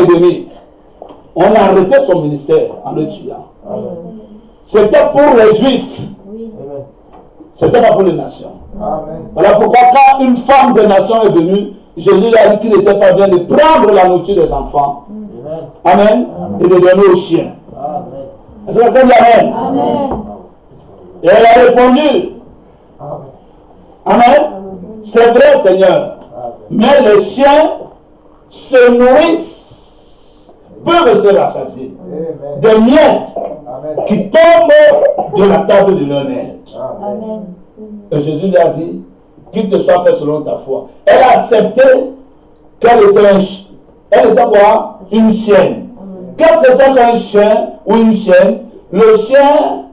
édémite, on a arrêté son ministère en le tuant. C'était pour les Juifs. C'était pas pour les nations. Voilà pourquoi quand une femme des nations est venue, Jésus lui a dit qu'il n'était pas bien de prendre la nourriture des enfants. Amen. Et de donner aux chiens. Est-ce que quelqu'un dit Amen? Et elle a répondu. Amen. C'est vrai, Seigneur. Mais les chiens se nourrissent, peuvent se rassasier des miettes qui tombent de la table de leur maître. Et Jésus lui a dit qu'il te soit fait selon ta foi. Elle a accepté qu'elle était elle était quoi? Une chienne. Qu'est-ce que c'est qu'un chien ou une chienne? Le chien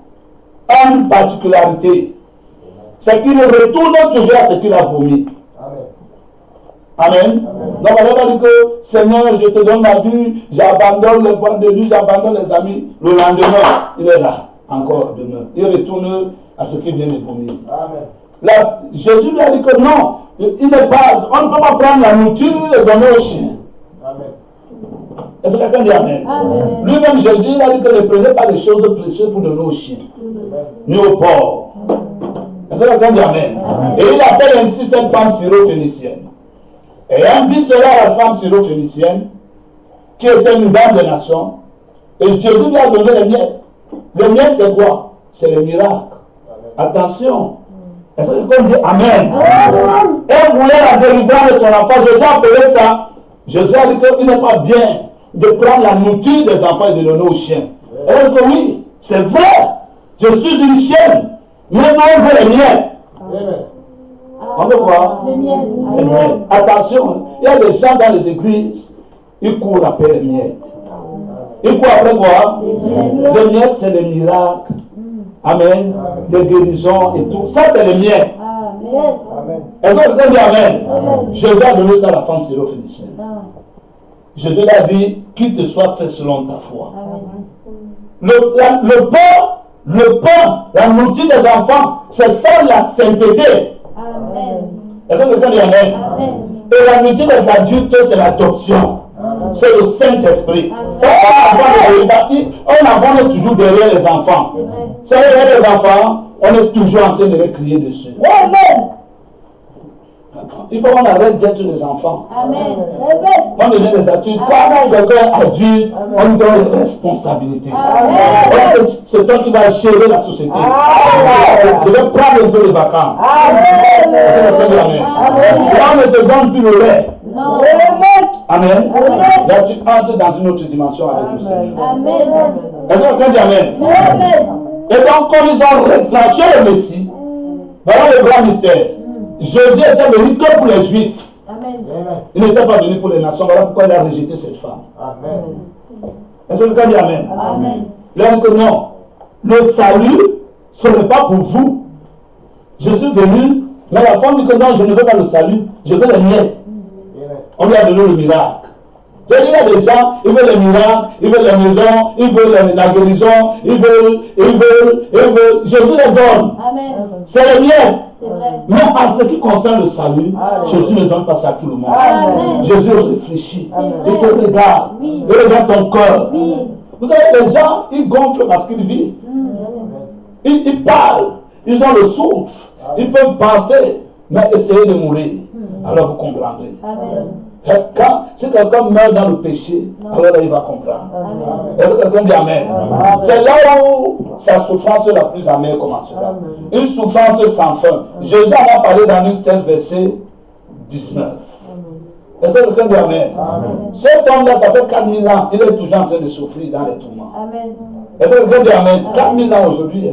a une particularité. C'est qu'il retourne toujours à ce qu'il a vomi. Amen. Donc on va pas dire que Seigneur, je te donne ma vie, j'abandonne les boîtes de nuit, j'abandonne les amis. Le lendemain, il est là, encore demain. Il retourne à ce qu'il vient de vomir. Là, Jésus lui a dit que non, il n'est pas, on ne peut pas prendre la nourriture et donner aux chiens. Est-ce que quelqu'un dit Amen? Lui-même, Jésus a dit que ne prenez pas les choses précieuses pour donner aux chiens, ni aux pauvres. Est-ce que quelqu'un dit Amen? Et il appelle ainsi cette femme syro-phénicienne. Et on dit cela à la femme syro-phénicienne, qui était une dame de nation, et Jésus lui a donné les miettes. Les miettes, c'est quoi? C'est le miracle. Attention. Est-ce que quelqu'un dit Amen? Elle voulait la délivrance de son enfant. Jésus a appelé ça. Jésus a dit qu'il n'est pas bien de prendre la nourriture des enfants et de donner aux chiens. Elle a dit que oui, c'est vrai. Je suis une chienne. Mais non, on veut les miettes. On veut quoi? Les miettes. Attention, il y a des gens dans les églises, ils courent après les miettes. Ils courent après quoi? Les miettes, c'est les miracles. Amen. Des guérisons et tout. Ça, c'est les miettes. Est-ce que quelqu'un dit Amen? Jésus a donné ça à la femme syro-phénicienne. Jésus lui a dit qu'il te soit fait selon ta foi. Le pain, la nourriture des enfants, c'est ça la sainteté. Est-ce que quelqu'un dit Amen? Et la nourriture des adultes, c'est l'adoption. C'est le Saint-Esprit. On avance toujours derrière les enfants. C'est derrière les enfants, on est toujours en train de les crier dessus. Il faut qu'on arrête d'être des enfants. On devient des adultes. Quand quelqu'un est adulte, on lui donne des responsabilités. C'est toi qui vas gérer la société. Je vais prendre un peu de vacances. C'est le premier Amen. Là, on ne te donne plus le lait. Amen. Là, tu entres dans une autre dimension avec le Seigneur. Est-ce que quelqu'un dit Amen? Et donc, comme ils ont relâché le Messie, voilà le grand mystère. Jésus était venu que pour les Juifs. Il n'était pas venu pour les nations. Voilà pourquoi il a rejeté cette femme. Est-ce que quelqu'un dit Amen? Il a dit que non. Le salut, ce n'est pas pour vous. Je suis venu, mais la femme dit que non, je ne veux pas le salut, je veux les miens. On lui a donné le miracle. Il y a des gens, ils veulent les miracles, ils veulent les maisons, ils veulent la guérison, ils veulent. Jésus les donne. C'est les miens. Mais en ce qui concerne le salut, Jésus ne donne pas ça à tout le monde. Jésus réfléchit. Il te regarde. Il regarde ton cœur. Vous savez, les gens, ils gonflent parce qu'ils vivent. Ils parlent. Ils ont le souffle. Ils peuvent penser, mais essayer de mourir. Alors vous comprendrez. Si quelqu'un meurt dans le péché, alors là, il va comprendre. Est-ce que quelqu'un dit Amen? C'est là où sa souffrance la plus amère commencera. Une souffrance sans fin. Jésus en a parlé dans Luc 16, verset 19. Est-ce que quelqu'un dit Amen? Cet homme-là, ça fait 4000 ans, il est toujours en train de souffrir dans les tourments. Est-ce que quelqu'un dit Amen? 4000 ans aujourd'hui.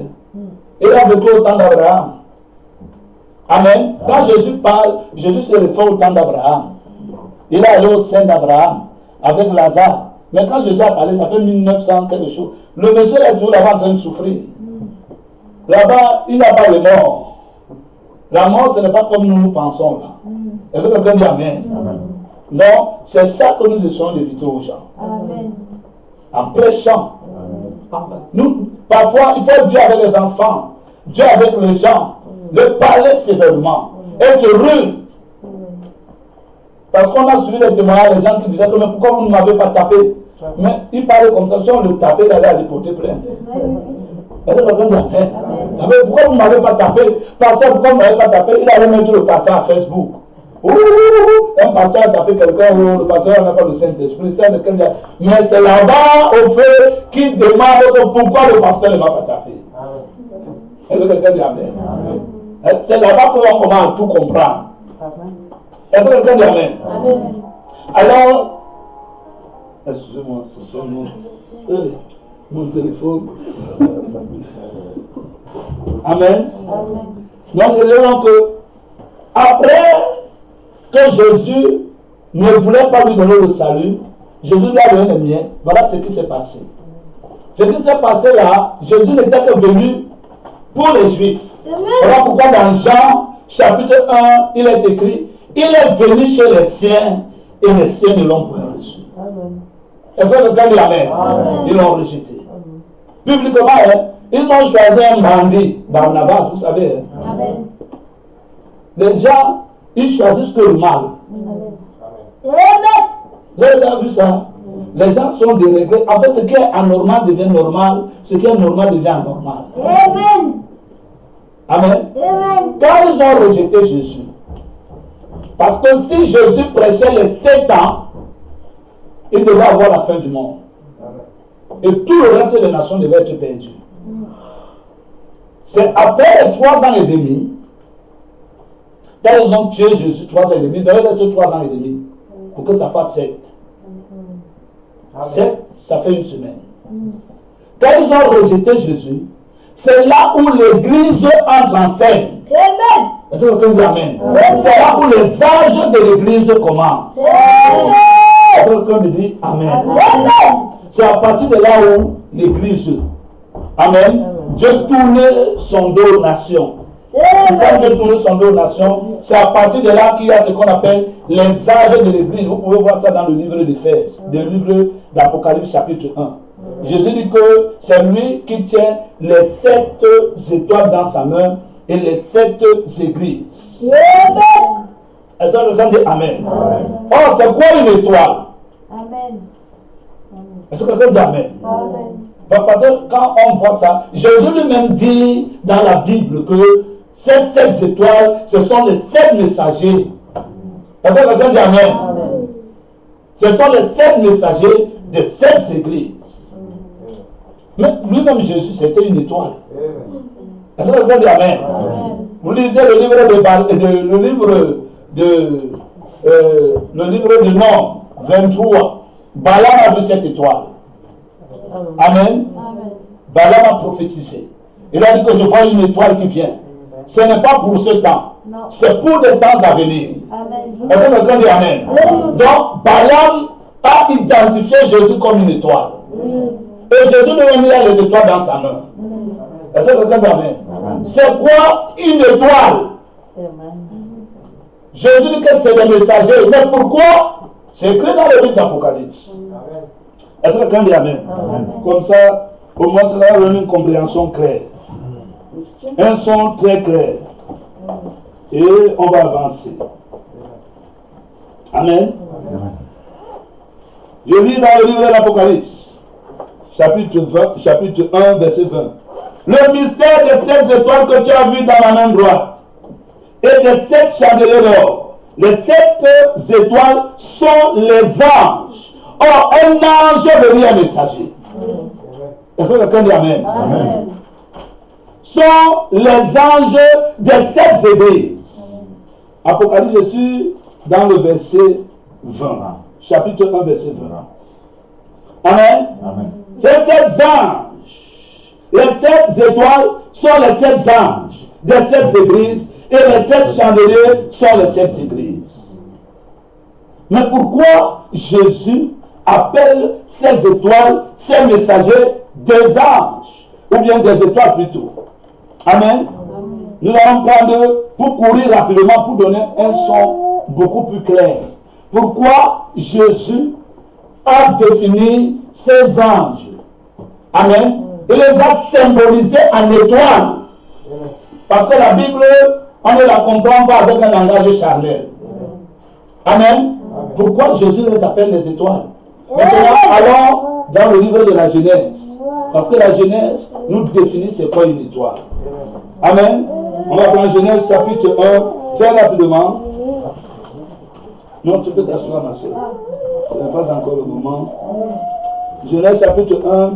Il a vécu au temps d'Abraham. Amen. Quand Jésus parle, Jésus se réfère au temps d'Abraham. Il est allé au sein d'Abraham avec Lazare. Mais quand Jésus a parlé, ça fait 1900 quelque chose. Le monsieur est toujours là-bas en train de souffrir. Là-bas, il n'y a pas de mort. La mort, ce n'est pas comme nous pensons là. Est-ce que quelqu'un dit Amen? Non, c'est ça que nous essayons d'éviter aux gens. En prêchant. Nous, parfois, il faut Dieu avec les enfants, Dieu avec les gens, le parler sévèrement, être rude. Parce qu'on a suivi les témoignages des gens qui disaient que mais pourquoi vous ne m'avez pas tapé? Mais il parlait comme ça, si on le tapait, il allait aller porter plainte. Est-ce que quelqu'un dit amen? Mais pourquoi vous ne m'avez pas tapé? Pasteur, pourquoi vous ne m'avez pas tapé? Il allait mettre le pasteur à Facebook. Un pasteur a tapé quelqu'un, le pasteur n'a pas le Saint-Esprit. Mais c'est là-bas, au fait, qui demande pourquoi le pasteur ne m'a pas tapé. Est-ce que quelqu'un dit amen? C'est là-bas qu'on commence à tout comprendre. Est-ce que quelqu'un dit amen? Alors, excusez-moi, c'est mon téléphone. Amen. Donc, je dis donc que après que Jésus ne voulait pas lui donner le salut, Jésus lui a donné le mien. Voilà ce qui s'est passé. Ce qui s'est passé là, Jésus n'était que venu pour les Juifs. Voilà pourquoi dans Jean chapitre 1, il est écrit, il est venu chez les siens et les siens ne l'ont point reçu. Est-ce que quelqu'un dit amen? Ils l'ont rejeté. Publiquement, ils ont choisi un bandit, Barnabas, vous savez. Amen. Les gens, ils choisissent que le mal. Vous avez déjà vu ça? Les gens sont déréglés. En fait, ce qui est anormal devient normal, ce qui est normal devient anormal. Amen. Amen. Quand ils ont rejeté Jésus, parce que si Jésus prêchait les 7 ans, il devait avoir la fin du monde. Et tout le reste des nations devait être perdu. C'est après les 3 ans et demi, quand ils ont tué Jésus 3 ans et demi, il devait rester 3 ans et demi pour que ça fasse 7. 7, ça fait une semaine. Quand ils ont rejeté Jésus, c'est là où l'église entre en scène. Est-ce que quelqu'un dit amen? C'est là où les âges de l'église commencent. Est-ce que quelqu'un me dit amen? C'est à partir de là où l'église, amen, Dieu tourne son dos aux nations. Quand Dieu tourne son dos aux nations, c'est à partir de là qu'il y a ce qu'on appelle les âges de l'église. Vous pouvez voir ça dans le livre d'Éphèse, le livre d'Apocalypse chapitre 1. Jésus dit que c'est lui qui tient les 7 étoiles dans sa main et les 7 églises. Est-ce que quelqu'un dit amen? Oh, c'est quoi une étoile? Amen. Est-ce que quelqu'un dit amen? Parce que quand on voit ça, Jésus lui-même dit dans la Bible que ces 7 étoiles, ce sont les 7 messagers. Est-ce que quelqu'un dit amen? Ce sont les 7 messagers de 7 églises. Mais lui-même Jésus, c'était une étoile. Est-ce que quelqu'un dit amen? Vous lisez le livre le livre de Nom 23. Balaam a vu cette étoile. Amen. Balaam a prophétisé. Il a dit que je vois une étoile qui vient. Ce n'est pas pour ce temps. C'est pour des temps à venir. Est-ce que quelqu'un dit amen? Donc, Balaam a identifié Jésus comme une étoile. Et Jésus lui a mis les étoiles dans sa main. Est-ce que quelqu'un dit amen? C'est quoi une étoile? Jésus dit que c'est des messagers. Mais pourquoi? C'est écrit dans le livre d'Apocalypse. Est-ce que quelqu'un dit amen? Comme ça, au moins, ça va donner une compréhension claire. Un son très clair. Et on va avancer. Amen. Je lis dans le livre de l'Apocalypse, chapitre 1, verset 20. Le mystère des 7 étoiles que tu as vues dans la main droite et des 7 chandeliers d'or. Les 7 étoiles sont les anges. Or, un ange est venu un messager. Est-ce que quelqu'un dit amen? Sont les anges des 7 églises. Apocalypse, je suis dans le verset 20. Chapitre 1, verset 20. Amen. Ces 7 anges, les 7 étoiles sont les 7 anges des 7 églises. Et les 7 chandeliers sont les 7 églises. Mais pourquoi Jésus appelle ces étoiles, ces messagers, des anges? Ou bien des étoiles plutôt. Amen. Nous allons prendre, pour courir rapidement, pour donner un son beaucoup plus clair. Pourquoi Jésus a défini ces anges? Amen. Il les a symbolisés en étoiles. Parce que la Bible, on ne la comprend pas avec un langage charnel. Amen. Pourquoi Jésus les appelle les étoiles? Maintenant, allons dans le livre de la Genèse. Parce que la Genèse nous définit c'est quoi une étoile. Amen. On va prendre Genèse chapitre 1. Tiens rapidement. Non, tu peux t'asseoir, ma soeur. Ce n'est pas encore le moment. Genèse chapitre 1,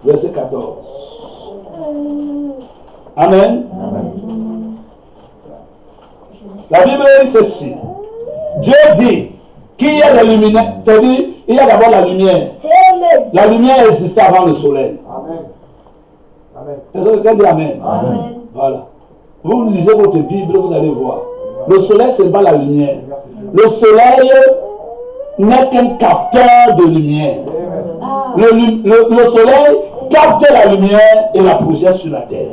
verset 14. Amen. La Bible dit ceci. Dieu dit qu'il y a des luminaires. C'est-à-dire, il y a d'abord la lumière. La lumière existait avant le soleil. Est-ce que quelqu'un dit Amen? Voilà. Vous lisez votre Bible, vous allez voir. Le soleil, ce n'est pas la lumière. Le soleil n'est qu'un capteur de lumière. Le soleil capte la lumière et la projette sur la terre.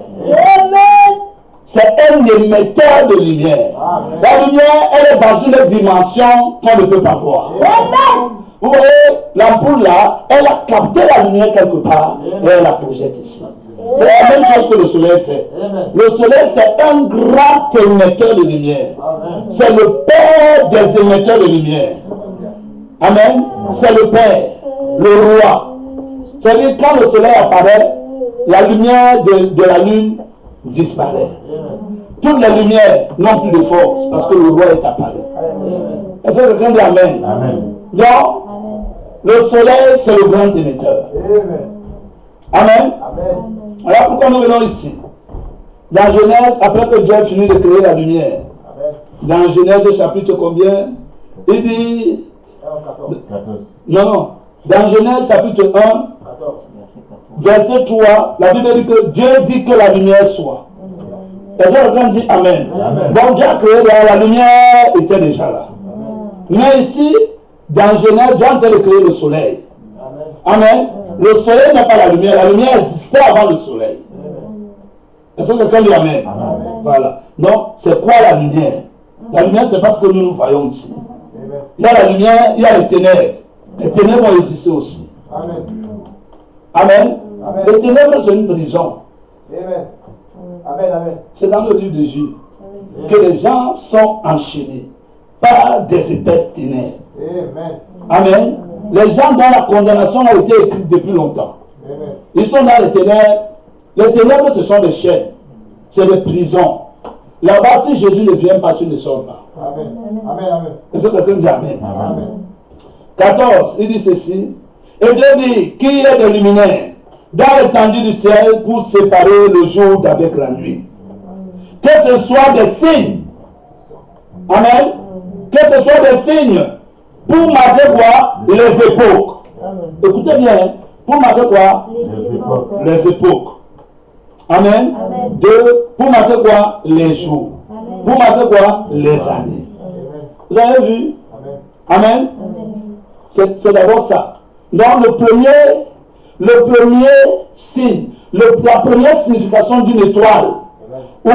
C'est un émetteur de lumière. La lumière, elle est dans une dimension qu'on ne peut pas voir. Vous voyez, l'ampoule là, elle a capté la lumière quelque part et elle la projette ici. C'est la même chose que le soleil fait. Le soleil, c'est un grand émetteur de lumière. C'est le père des émetteurs de lumière. Amen. C'est le père, le roi. C'est-à-dire, quand le soleil apparaît, la lumière de la lune disparaît. Toutes les lumières n'ont plus de force parce que le roi est apparu. Est-ce que quelqu'un dit Amen? Donc, le soleil, c'est le grand émetteur. Amen. Voilà pourquoi nous venons ici. Dans Genèse, après que Dieu a fini de créer la lumière, dans Genèse chapitre combien? Il dit... 14. Non. Dans Genèse chapitre 1, verset 3, la Bible dit que Dieu dit que la lumière soit. Et ça, quelqu'un dit Amen. Bon, Dieu a créé la lumière, était déjà là. Mais ici, dans Genèse, Dieu a en train de créer le soleil. Amen. Le soleil n'est pas la lumière existait avant le soleil. Est-ce que quelqu'un dit Amen? Voilà. Donc, c'est quoi la lumière? La lumière, c'est parce que nous voyons ici. Il y a la lumière, il y a les ténèbres. Les ténèbres ont existé aussi. Amen. Les ténèbres, c'est une prison. C'est dans le livre de Jules que les gens sont enchaînés par des épaisses ténèbres. Amen. Les gens dont la condamnation a été écrite depuis longtemps. Ils sont dans les ténèbres. Les ténèbres, ce sont des chaînes. C'est des prisons. Là-bas, si Jésus ne vient pas, tu ne sors pas. Est-ce que quelqu'un dit Amen? 14, il dit ceci. Et Dieu dit qu'il y ait des luminaires dans l'étendue du ciel pour séparer le jour d'avec la nuit. Que ce soit des signes. Amen. Que ce soit des signes pour marquer quoi? Les époques. Écoutez bien. Pour marquer quoi? Les époques. Amen. 2. Pour marquer quoi? Les jours. Pour marquer quoi? Les années. Vous avez vu? Amen. C'est d'abord ça. Donc le premier signe, la première signification d'une étoile ou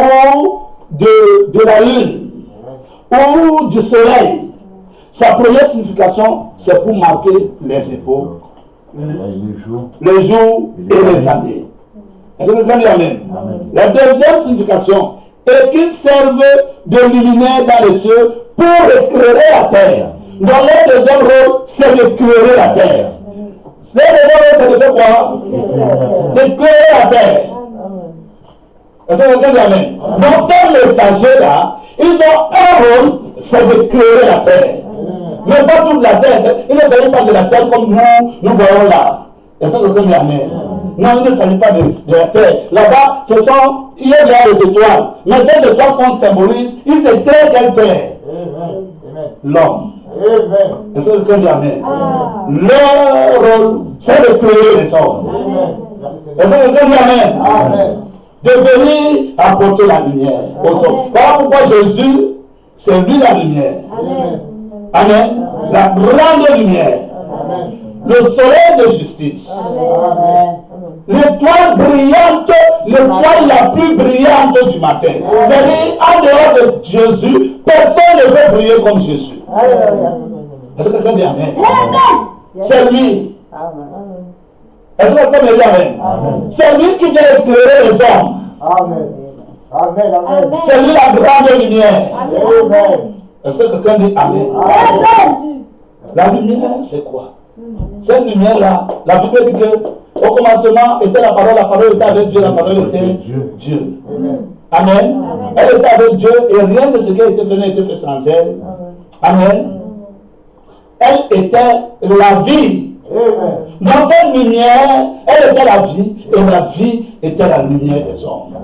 de la lune ou du soleil, sa première signification, c'est pour marquer les époques, les jours et les années. Est-ce que vous comprenez? Amen. La deuxième signification est qu'ils servent de luminaire dans les cieux pour éclairer la terre. Donc le deuxième rôle, c'est d'éclairer la terre. Le deuxième rôle, c'est de faire quoi? D'éclairer la terre. Est-ce que vous comprenez? Amen. Donc ces messagers-là, ils ont un rôle, c'est d'éclairer la terre. Mais pas toute la terre. Il ne s'agit pas de la terre comme nous voyons là. Est-ce que vous comprenez? Amen. Non, il ne s'agit pas de la terre. Là-bas, il y a des étoiles. Mais ces étoiles qu'on symbolise, ils éclairent quelle terre? L'homme. Est-ce que vous comprenez? Amen. Leur rôle, c'est de créer les hommes. Est-ce que vous comprenez? Amen. De venir apporter la lumière aux hommes. Voilà pourquoi Jésus, c'est lui la lumière. Amen. La grande lumière. Le soleil de justice. L'étoile brillante, l'étoile la plus brillante du matin. C'est-à-dire, en dehors de Jésus, personne ne peut briller comme Jésus. Est-ce que quelqu'un dit Amen? C'est lui. Est-ce que quelqu'un dit Amen? C'est lui qui vient éclairer les hommes. C'est lui la grande lumière. Est-ce que quelqu'un dit Amen? La lumière, c'est quoi? Cette lumière-là, la Bible dit que au commencement était la parole était avec Dieu, la parole était Dieu. Amen. Elle était avec Dieu et rien de ce qui a été fait n'a été fait sans elle. Amen. Elle était la vie. Dans cette lumière, elle était la vie et la vie était la lumière des hommes.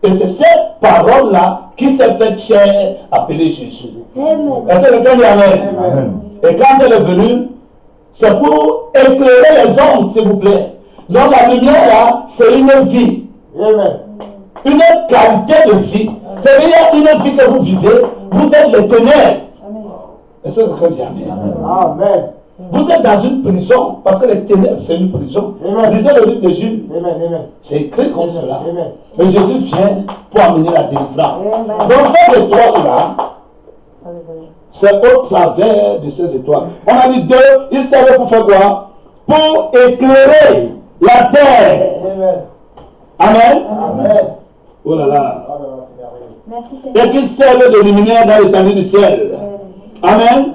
Et c'est cette parole-là qui s'est faite chair, appelée Jésus. Est-ce que quelqu'un dit Amen? Et quand elle est venue, c'est pour éclairer les hommes, s'il vous plaît. Donc la lumière là, c'est une vie. Une qualité de vie. C'est-à-dire une vie que vous vivez, vous êtes les ténèbres. Est-ce que quelqu'un dit Amen? Vous êtes dans une prison, parce que les ténèbres, c'est une prison. Lisez le livre de Jules. C'est écrit comme cela. Et Jésus vient pour amener la délivrance. Donc cette étoile-là, c'est au travers de ces étoiles. On a dit deux, il servait pour faire quoi? Pour éclairer la terre. Amen. Oh là là. Et qui servait de luminaire dans l'étendue du ciel. Amen.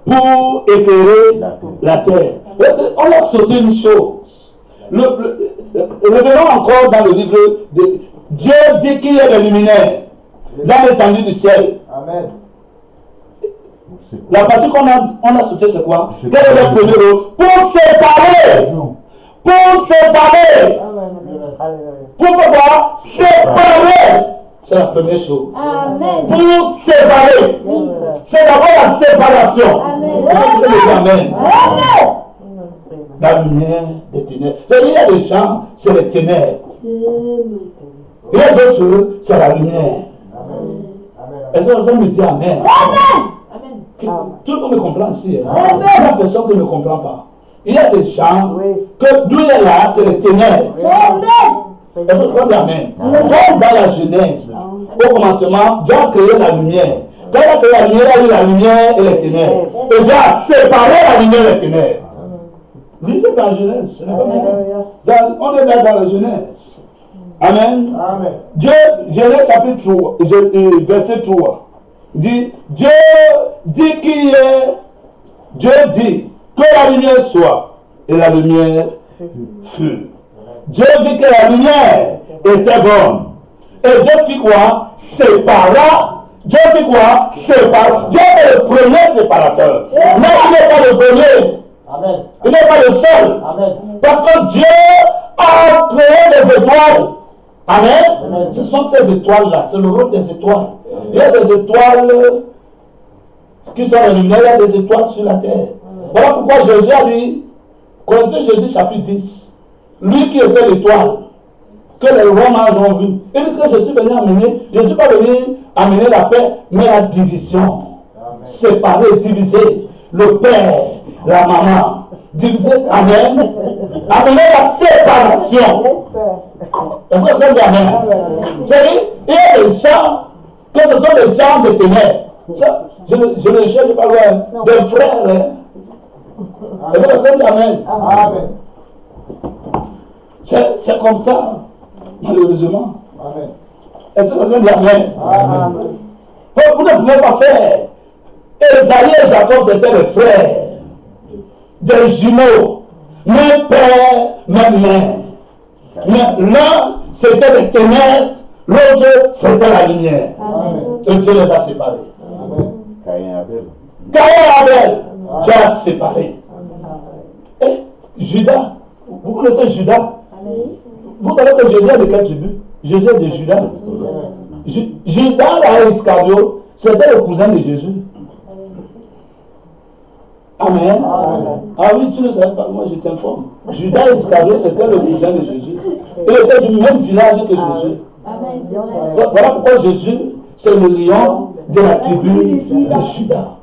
Pour éclairer la terre. On a sauté une chose. Revenons encore dans le livre de Dieu dit qu'il y a des luminaires dans l'étendue du ciel. Amen. La partie qu'on a sauté, c'est quoi? Quel est le premier mot? Pour séparer. Pour séparer. Pour faire quoi? Séparer. C'est la première chose. Amen. Pour séparer. C'est d'abord la séparation. Amen. La lumière des ténèbres. C'est-à-dire, il y a des gens, c'est les ténèbres. Il y a d'autres, c'est la lumière. Est-ce que vous me dire Amen? Tout le monde me comprend ici. Il y a personne qui ne me comprend pas. Il y a des gens que d'où il est là, c'est les ténèbres. Est-ce que vous dites Amen? Comme dans la Genèse, au commencement, Dieu a créé la lumière. Quand il a créé la lumière, il y a eu la lumière et les ténèbres. Et Dieu a séparé la lumière et les ténèbres. Lisez dans la Genèse, ce n'est pas bon. On est là dans la Genèse. Amen. Dieu, Genèse chapitre 3, verset 3, dit, Dieu dit qu'il est, Dieu dit que la lumière soit, et la lumière fut. Dieu vit que la lumière était bonne. Et Dieu fit quoi? Sépara. Dieu fit quoi? Sépara. Dieu est le premier séparateur. Mais il n'est pas le premier. Amen. Il n'est pas le seul. Amen. Parce que Dieu a créé des étoiles. Amen. Amen. Ce sont ces étoiles-là. C'est le rôle des étoiles. Il y a des étoiles qui sont les lumières. Il y a des étoiles sur la terre. Voilà pourquoi Jésus a dit, connaissez Jésus chapitre 10. Lui qui était l'étoile, que les rois mages ont vu. Il dit que je suis venu amener, je ne suis pas venu amener la paix, mais la division. Amen. Séparer, diviser. Le père, la maman. Diviser, amen. Amener la séparation. Est-ce que vous dites amen? C'est-à-dire, il y a des gens, que ce sont des gens de ténèbres. Je ne cherche pas loin. Des frères. Est-ce que vous dites amen? Amen. C'est comme ça, malheureusement. Amen. Est-ce que vous dites amen? Amen. Vous ne pouvez pas faire. Esaïe et Jacob étaient les frères, des jumeaux, même père, même mère. Mais l'un, c'était les ténèbres, l'autre, c'était la lumière. Amen. Et Dieu les a séparés. Caïn et Abel, Dieu a séparé. Et Judas, vous connaissez Judas? Vous savez que Jésus est de quelle tribu? Jésus est de Judas. Judas Iscariote, c'était le cousin de Jésus. Amen. Ah oui, tu ne savais pas, moi je t'informe. Judas Iscariote, c'était le cousin de Jésus. Il était du même village que Jésus. Voilà pourquoi Jésus, c'est le lion de la tribu de Judas.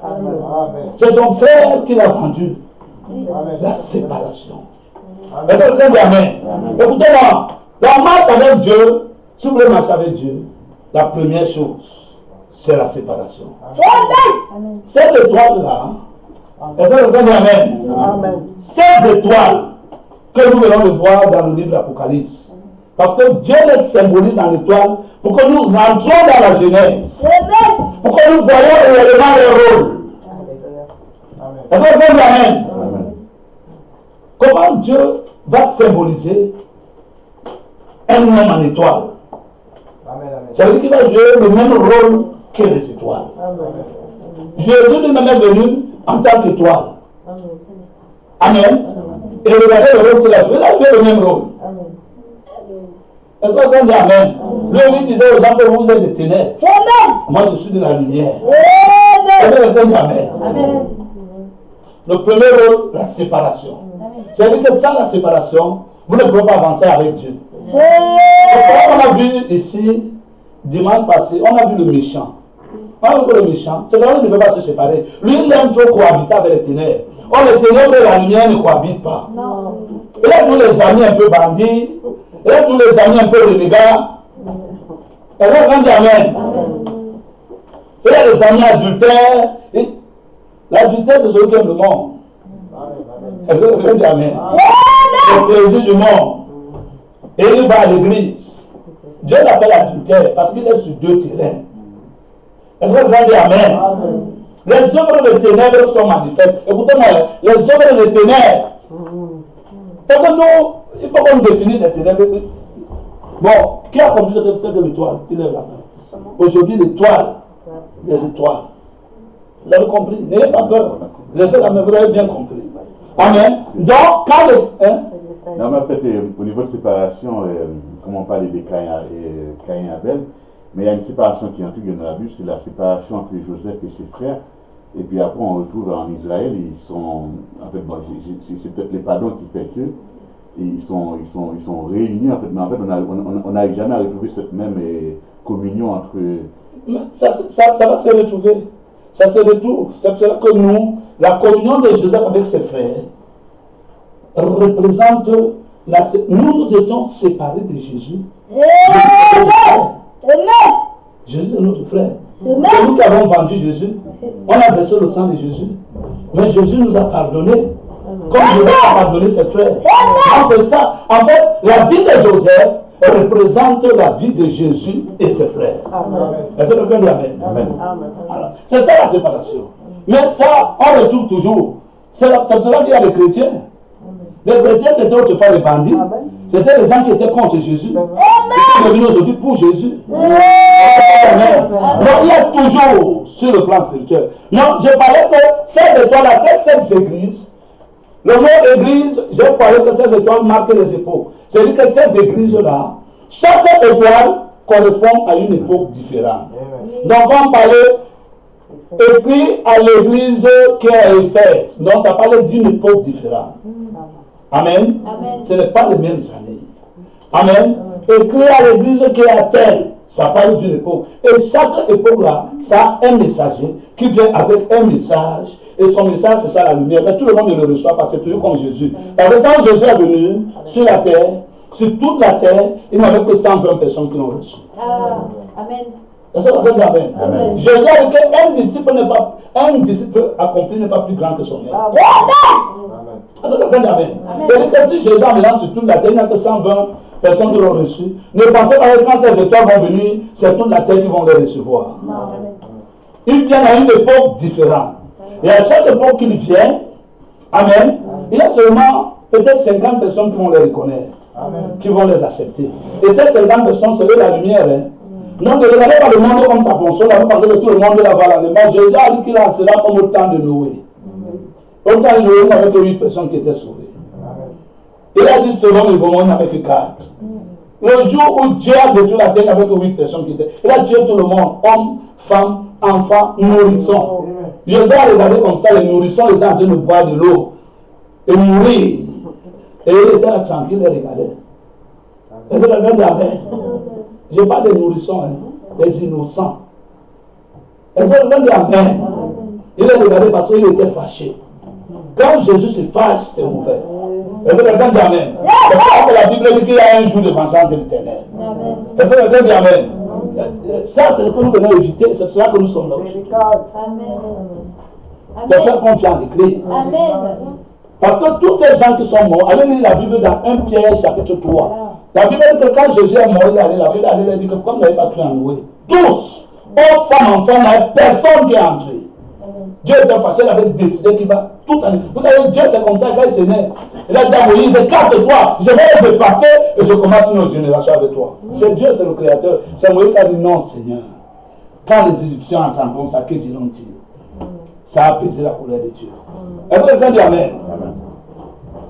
C'est son frère qui l'a vendu. La séparation. Est-ce que vous dites amen? Écoutez-moi, la marche avec Dieu, si vous voulez marcher avec Dieu, la première chose, c'est la séparation. Ces étoiles-là, est-ce que vous dites amen? Ces étoiles que nous venons de voir dans le livre de l'Apocalypse, parce que Dieu les symbolise en étoiles pour que nous entrions dans la Genèse, pour que nous voyions réellement les rôles. Est-ce que vous dites Amen? Comment Dieu va symboliser un homme en étoile? Ça veut dire qu'il va jouer le même rôle que les étoiles. Jésus lui-même est venu en tant qu'étoile. Amen. Et regardez le rôle qu'il a joué. Il a joué le même rôle. Est-ce que vous dites Amen? Lui disait aux gens que vous êtes des ténèbres. Moi je suis de la lumière. Est-ce que vous dites Amen? Le premier rôle, la séparation. C'est-à-dire que sans la séparation, vous ne pouvez pas avancer avec Dieu. On a vu ici, dimanche passé, on a vu le méchant. On a vu le méchant, c'est vrai qu'il ne peut pas se séparer. Lui, il aime trop cohabiter avec les ténèbres. Or, les ténèbres et la lumière ne cohabitent pas. Il a tous les amis un peu bandits, il a tous les amis un peu renégats. Et là, on dit Amen. Il a les amis adultères. L'adultère, c'est celui qui aime le monde. Est-ce que vous dites Amen? Le plaisir du monde. Et il va à l'église. Dieu l'appelle adultère parce qu'il est sur deux terrains. Est-ce que vous dites Amen? Les œuvres des ténèbres sont manifestes. Écoutez-moi, les œuvres des ténèbres. Parce que nous, il faut qu'on définisse les ténèbres. Bon, qui a compris ce que c'est que l'étoile? Il est là. Aujourd'hui, l'étoile, les étoiles. Vous avez compris? N'ayez pas peur. Levez la main, vous avez bien compris. Amen. Donc, quand le. Non, mais en fait, au niveau de séparation, comme on parle de Caïn et Abel, mais il y a une séparation qui est entre dans la Bible, c'est la séparation entre Joseph et ses frères. Et puis après, on retrouve en Israël, ils sont. En fait, bon, c'est peut-être les pardons qui fait que. Ils sont réunis, en fait, mais en fait, on n'a jamais retrouvé cette même communion entre. Ça va se retrouver. Ça se retrouve. C'est pour cela que nous, la communion de Joseph avec ses frères, représente nous étions séparés de Jésus. Jésus est notre frère. C'est nous qui avons vendu Jésus. On a versé le sang de Jésus. Mais Jésus nous a pardonné. Comme Jésus a pardonné ses frères. Donc c'est ça. En fait, la vie de Joseph représente la vie de Jésus et ses frères. Est-ce que quelqu'un dit Amen? C'est ça la séparation. Mais ça, on retrouve toujours. C'est pour cela qu'il y a les chrétiens. Les chrétiens, c'était autrefois les bandits. C'était les gens qui étaient contre Jésus. Ils sont devenus aujourd'hui pour Jésus. Donc il y a toujours sur le plan spirituel. Non, je parlais que ces étoiles-là, c'est cette église. Le mot église, j'ai parlé que ces étoiles marquent les époques. C'est-à-dire que ces églises-là, chaque étoile correspond à une époque différente. Donc on parlait écrit à l'église qui est à Éphèse. Donc ça parlait d'une époque différente. Amen. Ce n'est pas les mêmes années. Amen. Écrit à l'église qui est à Athènes. Ça parle d'une époque. Et chaque époque-là, ça a un messager qui vient avec un message. Et son message, c'est ça la lumière. Mais tout le monde ne le reçoit pas. C'est toujours comme Jésus. Parce que quand Jésus est venu sur la terre, sur toute la terre, il n'y avait que 120 personnes qui l'ont reçu. Amen. Est-ce que vous avez Amen? Amen. Jésus a dit qu'un disciple accompli n'est pas plus grand que son maître. Amen. Est-ce que vous avez Amen? C'est-à-dire que si Jésus a maintenant sur toute la terre, il n'y a que 120 personnes qui l'ont reçu. Ne pensez pas que quand ces étoiles vont venir, c'est toute la terre qui vont les recevoir. Ils viennent à une époque différente. Et à chaque époque qu'il vient, Amen, il y a seulement peut-être 50 personnes qui vont les reconnaître, qui vont les accepter. Et ces 50 personnes, c'est la lumière. Donc ne regardez pas le monde comme ça fonctionne, vous pensez que tout le monde va voir la lumière. Jésus a dit qu'il en sera comme au temps de Noé. Au temps de Noé, il n'y avait que 8 personnes qui étaient sauvées. Il a dit selon les moments, il n'y avait que 4. Le jour où Dieu a détruit la terre, il n'y avait que 8 personnes qui étaient. Il a tué tout le monde, hommes, femmes, enfants, nourrissons. Jésus a regardé comme ça, les nourrissons étaient en train de boire de l'eau et mourir. Et il était là tranquille et regardait. Et c'est quelqu'un d'Amen. Je parle des nourrissons, des innocents. Et c'est quelqu'un d'Amen. Il a regardé parce qu'il était fâché. Quand Jésus se fâche, c'est ouvert. Et c'est quelqu'un d'Amen. C'est pour ça que la Bible dit qu'il y a un jour de vengeance de l'Éternel. Et c'est quelqu'un d'Amen. Ça, c'est ce que nous devons éviter. C'est pour cela que nous sommes là. C'est ça qu'on vient d'écrire. Parce que tous ces gens qui sont morts, allez lire la Bible dans 1 Pierre chapitre 3. La Bible dit que quand Jésus est mort, il est allé là-bas. Il a dit que comme il n'avait pas cru en Noé, tous, hommes, femmes, enfants, il n'y a personne qui est entré. Dieu était fâché, il avait décidé qu'il va Tout en... Vous savez, Dieu c'est comme ça quand il s'est né. Il a dit à Moïse, écarte-toi, je vais les effacer et je commence une autre génération avec toi. C'est Dieu, c'est le Créateur. C'est Moïse qui a dit non, Seigneur. Quand les Égyptiens entendront ça, que diront-ils? Ça a apaisé la colère de Dieu. Est-ce que quelqu'un dit Amen?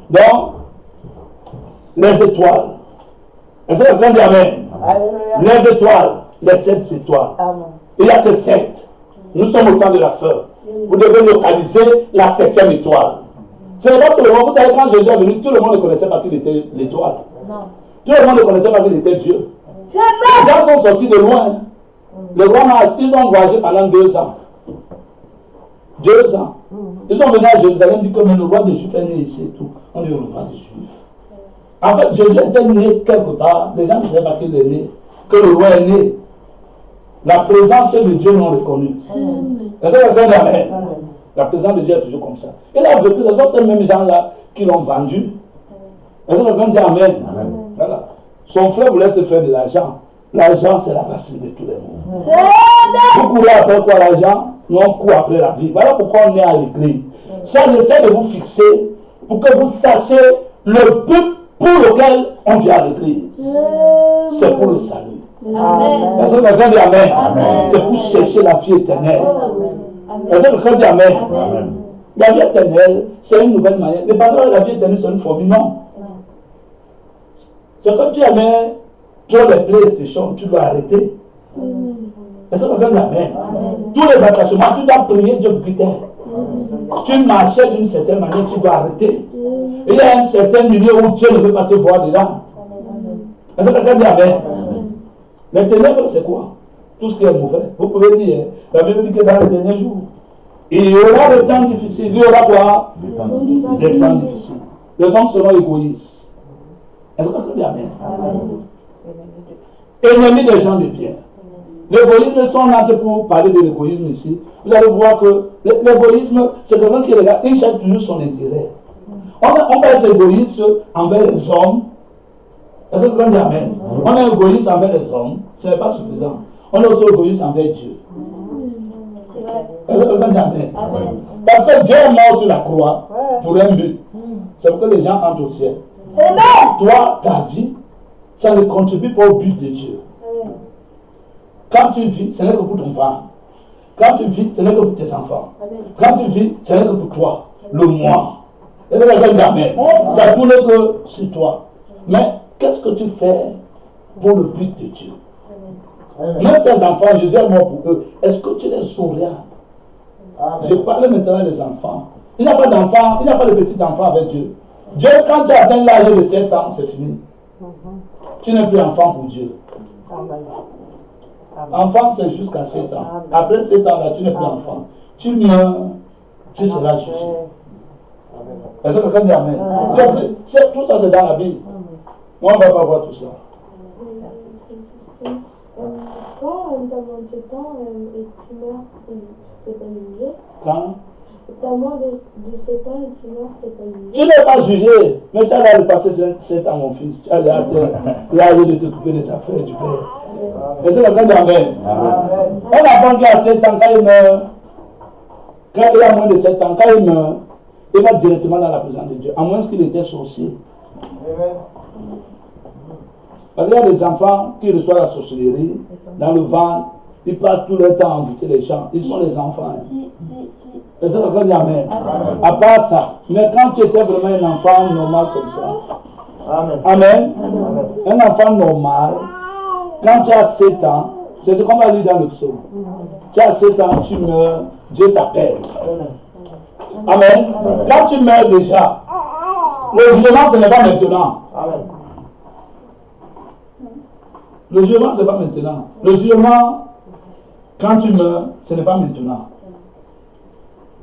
Donc, les étoiles. Est-ce que quelqu'un dit Amen? Les étoiles, les 7 étoiles. Il n'y a que 7. Nous sommes au temps de la fin. Vous devez localiser la 7e étoile. Ce n'est pas tout le monde. Vous savez, quand Jésus est venu, tout le monde ne connaissait pas qu'il était l'étoile. Tout le monde ne connaissait pas qu'il était Dieu. Les gens sont sortis de loin. Les rois mages, ils ont voyagé pendant 2 ans. 2 ans. Ils sont venus à Jérusalem, dit que le roi des Juifs est né ici et tout. On dit le roi des Juifs. En fait, Jésus était né quelque part. Les gens ne savaient pas qu'il est né, que le roi est né. La présence de Dieu l'ont reconnu. Est-ce que quelqu'un dit Amen? La présence de Dieu est toujours comme ça. Il a vécu, ce sont ces mêmes gens-là qui l'ont vendu. Est-ce que quelqu'un dit Amen? Voilà. Son frère voulait se faire de l'argent. L'argent, c'est la racine de tous les maux. Vous courez après quoi l'argent? Nous, on court après la vie. Voilà pourquoi on est à l'église. Ça, j'essaie de vous fixer pour que vous sachiez le but pour lequel on vient à l'église. C'est pour le salut. Est-ce que quelqu'un dit Amen? C'est pour chercher la vie éternelle. Est-ce que quelqu'un dit Amen? La vie éternelle, c'est une nouvelle manière. Le passage de la vie éternelle, c'est une formule, non. C'est quand tu aimais trop les PlayStation, tu dois arrêter. Est-ce que quelqu'un dit Amen? Tous les attachements, tu dois prier Dieu pour qu'il t'aide. Tu marchais d'une certaine manière, tu dois arrêter. Il y a un certain milieu où Dieu ne veut pas te voir dedans. Est-ce que quelqu'un dit Amen? Les ténèbres, c'est quoi? Tout ce qui est mauvais. Vous pouvez dire, la Bible dit que dans les derniers jours, il y aura des temps difficiles. Il y aura quoi? Des temps difficiles. Les hommes seront égoïstes. Est-ce que quelqu'un dit Amen? Ennemis des gens de bien. L'égoïsme, si on entre pour parler de l'égoïsme ici, vous allez voir que l'égoïsme, c'est quelqu'un qui regarde, il cherche toujours son intérêt. On va être égoïste envers les hommes. Est-ce que quelqu'un dit Amen? On est égoïste envers les hommes, ce n'est pas suffisant. On est aussi égoïste envers Dieu. Est-ce que quelqu'un dit Amen? Parce que Dieu est mort sur la croix pour un but. C'est pour que les gens entrent au ciel. Toi, ta vie, ça ne contribue pas au but de Dieu. Quand tu vis, ce n'est que pour ton femme. Quand tu vis, ce n'est que pour tes enfants. Quand tu vis, ce n'est que pour toi, le moi. Et le Amen. Ça tourne que sur toi. Mais qu'est-ce que tu fais pour le but de Dieu? Même tes enfants, Jésus est mort pour eux. Est-ce que tu les souviens? Je parle maintenant des enfants. Il n'y a pas d'enfant, il n'y a pas de petit enfant avec Dieu. Dieu, quand tu atteins l'âge de 7 ans, c'est fini. Tu n'es plus enfant pour Dieu. Enfant, c'est jusqu'à 7 ans. Après 7 ans, là, tu n'es plus enfant. Tu meurs, tu seras jugé. Est-ce que quelqu'un dit Amen? Tout ça, c'est dans la Bible. Moi, on ne va pas voir tout ça. Quand dans 27 ans et tu meurs, c'est pas jugé. Quand? T'as moins de 7 ans et tu meurs, c'est pas jugé. Tu n'es pas jugé, mais tu as l'air de passer 7 ans, mon fils. Tu as l'air de t'occuper des affaires du Père. Et c'est le cas d'Amen. Un enfant qui a 7 ans, quand il meurt, quand il a moins de 7 ans, quand il meurt, il va directement dans la présence de Dieu, à moins qu'il était sorcier. Parce qu'il y a des enfants qui reçoivent la sorcellerie dans le ventre, ils passent tout leur temps à envoûter les gens. Ils sont les enfants. Et c'est le cas d'Amen. À part ça, mais quand tu étais vraiment un enfant normal comme ça, Amen. Un enfant normal, quand tu as 7 ans, c'est ce qu'on va lire dans le psaume. Tu as 7 ans, tu meurs, Dieu t'appelle. Amen. Quand tu meurs déjà, le jugement, ce n'est pas maintenant. Le jugement, ce n'est pas maintenant. Le jugement, quand tu meurs, ce n'est pas maintenant.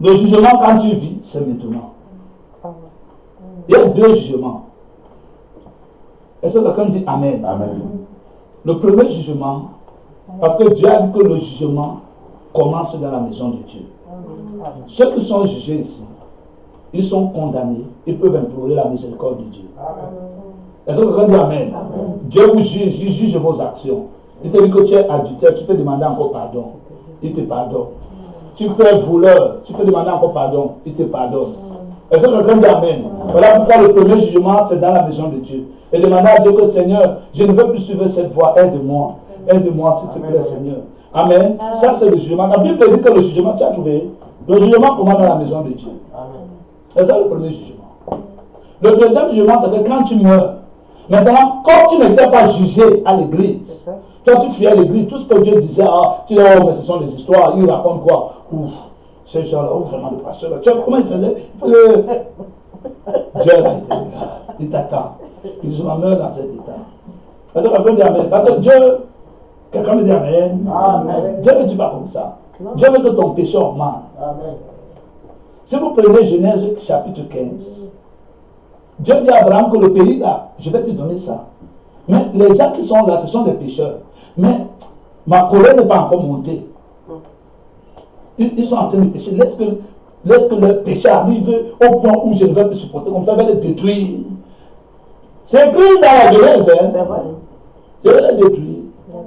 Le jugement, quand tu vis, c'est maintenant. Il y a 2 jugements. Est-ce que quelqu'un dit Amen? Le premier jugement, parce que Dieu a dit que le jugement commence dans la maison de Dieu. Ceux qui sont jugés ici, ils sont condamnés, ils peuvent implorer la miséricorde de Dieu. Est-ce que quelqu'un dit Amen? Dieu vous juge, il juge vos actions. Il te dit que tu es adultère, tu peux demander encore pardon. Il te pardonne. tu peux être voleur, tu peux demander encore pardon, il te pardonne. Est-ce que quelqu'un dit Amen? Voilà pourquoi le premier jugement, c'est dans la maison de Dieu. Et demander à Dieu que Seigneur, je ne veux plus suivre cette voie, aide-moi. Aide-moi, s'il te plaît, Seigneur. Amen. Ça, c'est le jugement. La Bible dit que le jugement, tu as trouvé? Le jugement commence dans la maison de Dieu. C'est ça le premier jugement. Le deuxième jugement, c'est que quand tu meurs, maintenant, comme tu n'étais pas jugé à l'église, toi tu fuyais à l'église, tout ce que Dieu disait, tu dis, oh, mais ce sont des histoires, ils racontent quoi? Ouf, ces gens-là, vraiment le pasteur là. Tu vois comment il faisait? Dieu là, il t'attend. Ils sont meurent dans cet état. Parce que quelqu'un dit Amen. Parce que Dieu, quelqu'un me dit Amen. Amen. Dieu ne dit pas comme ça. Dieu veut que ton péché augmente. Amen. Si vous prenez Genèse chapitre 15, Dieu dit à Abraham que le pays là, je vais te donner ça. Mais les gens qui sont là, ce sont des pécheurs. Mais ma colère n'est pas encore montée. Ils sont en train de pécher. Laisse que le péché arrive au point où je ne vais plus supporter. Comme ça, je vais les détruire. C'est écrit dans la Genèse. Je vais les détruire.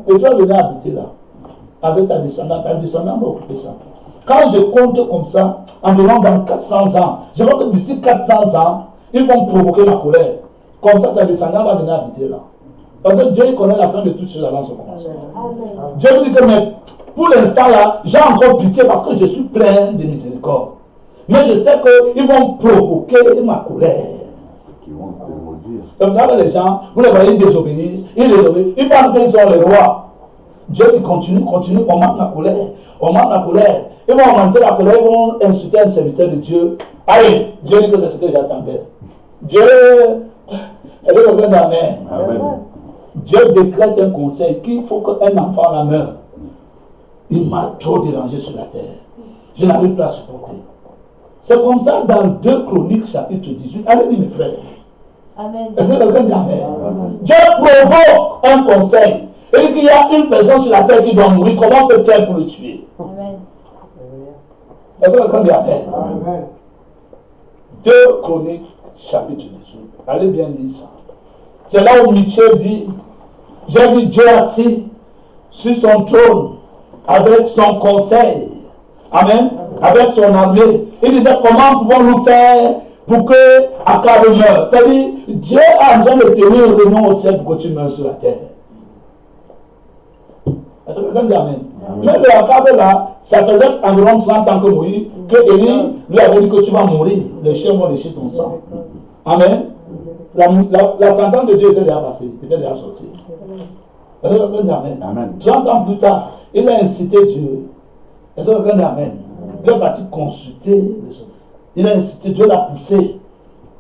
Et tu vas venir habiter là. Avec ta descendante. Ta descendante va occuper ça. Quand je compte comme ça, environ dans 400 ans, je vois que d'ici 400 ans, ils vont provoquer ma colère. Comme ça, ta descendante va venir habiter là. Parce que Dieu connaît la fin de toutes choses avant son commencement. Dieu me dit que mais pour l'instant là, j'ai encore pitié parce que je suis plein de miséricorde. Mais je sais qu'ils vont provoquer ma colère. Comme ça, les gens, vous les voyez, ils désobéissent, ils pensent qu'ils sont les rois. Dieu dit continue, on manque la colère. On manque la colère. Ils vont augmenter la colère, ils vont insulter un serviteur de Dieu. Allez, Dieu dit que c'est ce que j'attendais. Dieu, elle est revenue d'Amen. Dieu décrète un conseil qu'il faut qu'un enfant la meure. Il m'a trop dérangé sur la terre. Je n'arrive plus à supporter. C'est comme ça dans 2 Chroniques chapitre 18. Allez-y mes frères. Amen. Est-ce que quelqu'un dit Amen? Dieu provoque un conseil. Il dit qu'il y a une personne sur la terre qui doit mourir. Comment on peut faire pour le tuer? Amen. Est-ce que quelqu'un dit Amen? Amen. 2 Chroniques chapitre 18. Allez bien lire ça. C'est là où Michel dit, j'ai vu Dieu assis sur son trône avec son conseil. Amen. Avec son armée. Il disait comment pouvons-nous faire pour que Akab meure. C'est-à-dire, Dieu a besoin de tenir une réunion au ciel pour que tu meurs sur la terre. Est-ce que quelqu'un dit Amen? Même le Akab là, ça faisait environ 30 ans que Moïse, que Élie lui avait dit que tu vas mourir. Les chiens vont lécher ton sang. Amen. La sentence de Dieu était déjà passée, était déjà sortie. Est-ce que quelqu'un dit Amen? Amen. 30 ans plus tard, il a incité Dieu. Est-ce que quelqu'un dit Amen? Il est parti consulter. Il a incité, Dieu l'a poussé.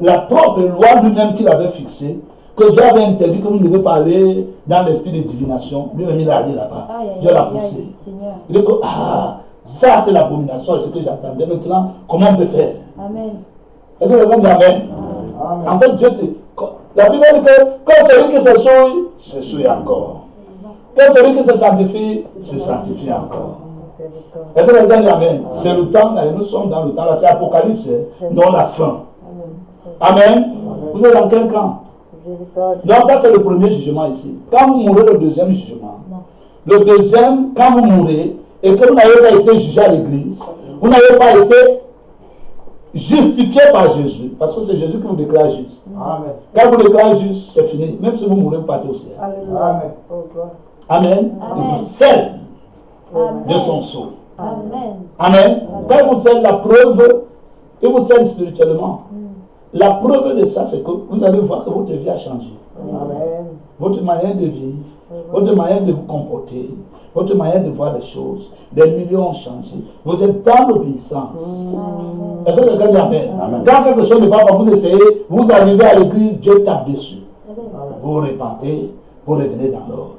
La propre loi lui-même qu'il avait fixée, que Dieu avait interdit que vous ne devez pas aller dans l'esprit de divination, lui-même il a allé là-bas. Dieu l'a poussé. Il dit que, ça c'est l'abomination, c'est ce que j'attendais. Maintenant, comment on peut faire? Amen. Est-ce que quelqu'un dit Amen? Amen. En fait, Dieu la Bible dit que quand celui qui se souille encore. Quand celui qui se sanctifie encore. Est-ce que quelqu'un dit Amen? C'est le temps, là, nous sommes dans le temps, là, c'est Apocalypse, dans la fin. Amen. Vous êtes dans quel camp? Donc ça c'est le premier jugement ici. Quand vous mourrez, le deuxième jugement. Le deuxième, quand vous mourrez, et que vous n'avez pas été jugé à l'église, vous n'avez pas été justifié par Jésus, parce que c'est Jésus qui vous déclare juste. Amen. Quand vous déclarez juste, c'est fini. Même si vous mourrez, vous partez au ciel. Amen. Amen. Il vous scelle de son sceau. Amen. Amen. Quand il vous scelle la preuve, il vous scelle spirituellement. La preuve de ça, c'est que vous allez voir que votre vie a changé. Amen. Votre manière de vivre, votre manière de vous comporter, votre manière de voir les choses, les milieux ont changé. Vous êtes dans l'obéissance. Est-ce que quelqu'un dit Amen? Quand quelque chose ne va pas, vous essayez, vous arrivez à l'église, Dieu tape dessus. Vous vous repentez, vous revenez dans l'ordre.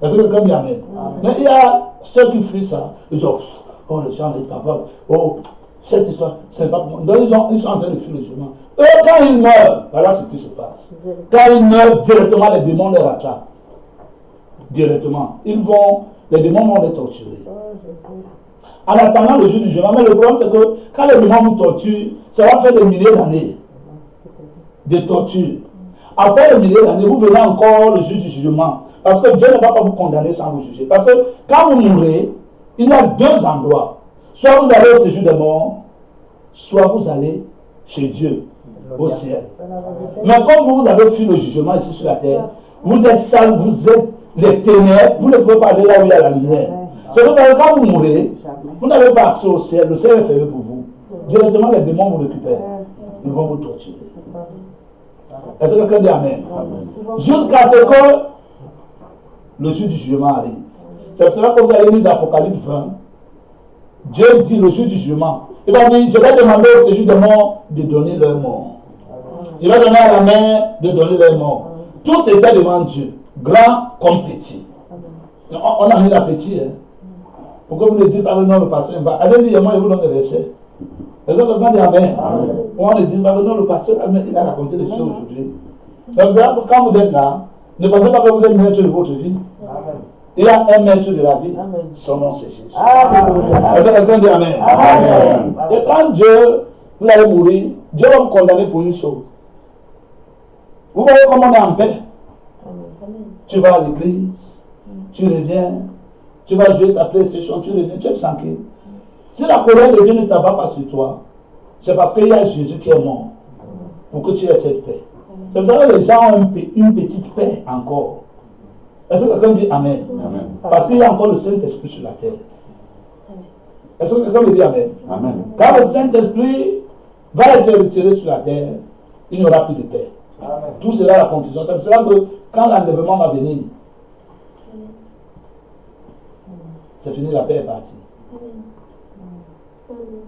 Est-ce que quelqu'un dit Amen? Mais il y a ceux qui fuient ça. Ils disent, oh, les gens n'est pas capable. Oh, cette histoire, c'est pas pour moi. Donc ils sont en train de fuir le jugement. Eux, quand ils meurent, voilà ce qui se passe. Quand ils meurent, directement, les démons les rattrapent. Directement. Les démons vont les torturer. En attendant le jour du jugement. Mais le problème, c'est que quand les démons vous torturent, ça va faire des milliers d'années de torture. Après les milliers d'années, vous verrez encore le jour du jugement. Parce que Dieu ne va pas vous condamner sans vous juger. Parce que quand vous mourrez, il y a 2 endroits. Soit vous allez au séjour des morts, soit vous allez chez Dieu, au ciel. Mais comme vous avez fui le jugement ici sur la terre, vous êtes sale, vous êtes les ténèbres, vous ne pouvez pas aller là où il y a la lumière. C'est que quand vous mourrez, vous n'avez pas accès au ciel, le ciel est fermé pour vous. Directement, les démons vous récupèrent. Ils vont vous torturer. Est-ce que quelqu'un dit Amen? Jusqu'à ce que le jour du jugement arrive. C'est pour cela que vous allez lire d'Apocalypse 20. Dieu dit le jour du jugement. Il va dire, je vais demander au séjour des morts de donner leur mort. Je vais donner à la mer de donner leur mort. Tous étaient devant Dieu, grand comme petit. On a mis la petite. Hein. Pourquoi vous ne dites pas le nom le pasteur? Allez lire, moi je vous donne le verset. Les autres vont dire Amen. On ne dit pas le nom le pasteur, il a raconté des choses aujourd'hui. Donc quand vous êtes là, ne pensez pas que vous êtes maître de votre vie. Il y a un maître de la vie. Son nom c'est Jésus. Est-ce que quelqu'un dit Amen? Et quand Dieu, vous allez mourir, Dieu va vous condamner pour une chose. Vous voyez comment on est en paix. Tu vas à l'église, tu reviens, tu vas jouer ta PlayStation, tu reviens, tu es tranquille. Si la colère de Dieu ne t'abat pas sur toi, c'est parce qu'il y a Jésus qui est mort pour que tu aies cette paix. C'est pour ça que les gens ont une petite paix encore. Est-ce que quelqu'un dit Amen? Parce qu'il y a encore le Saint-Esprit sur la terre. Est-ce que quelqu'un me dit Amen? Quand le Saint-Esprit va être retiré sur la terre, il n'y aura plus de paix. Tout sera la confusion. C'est pour cela que quand l'enlèvement va venir, c'est fini, la paix est partie.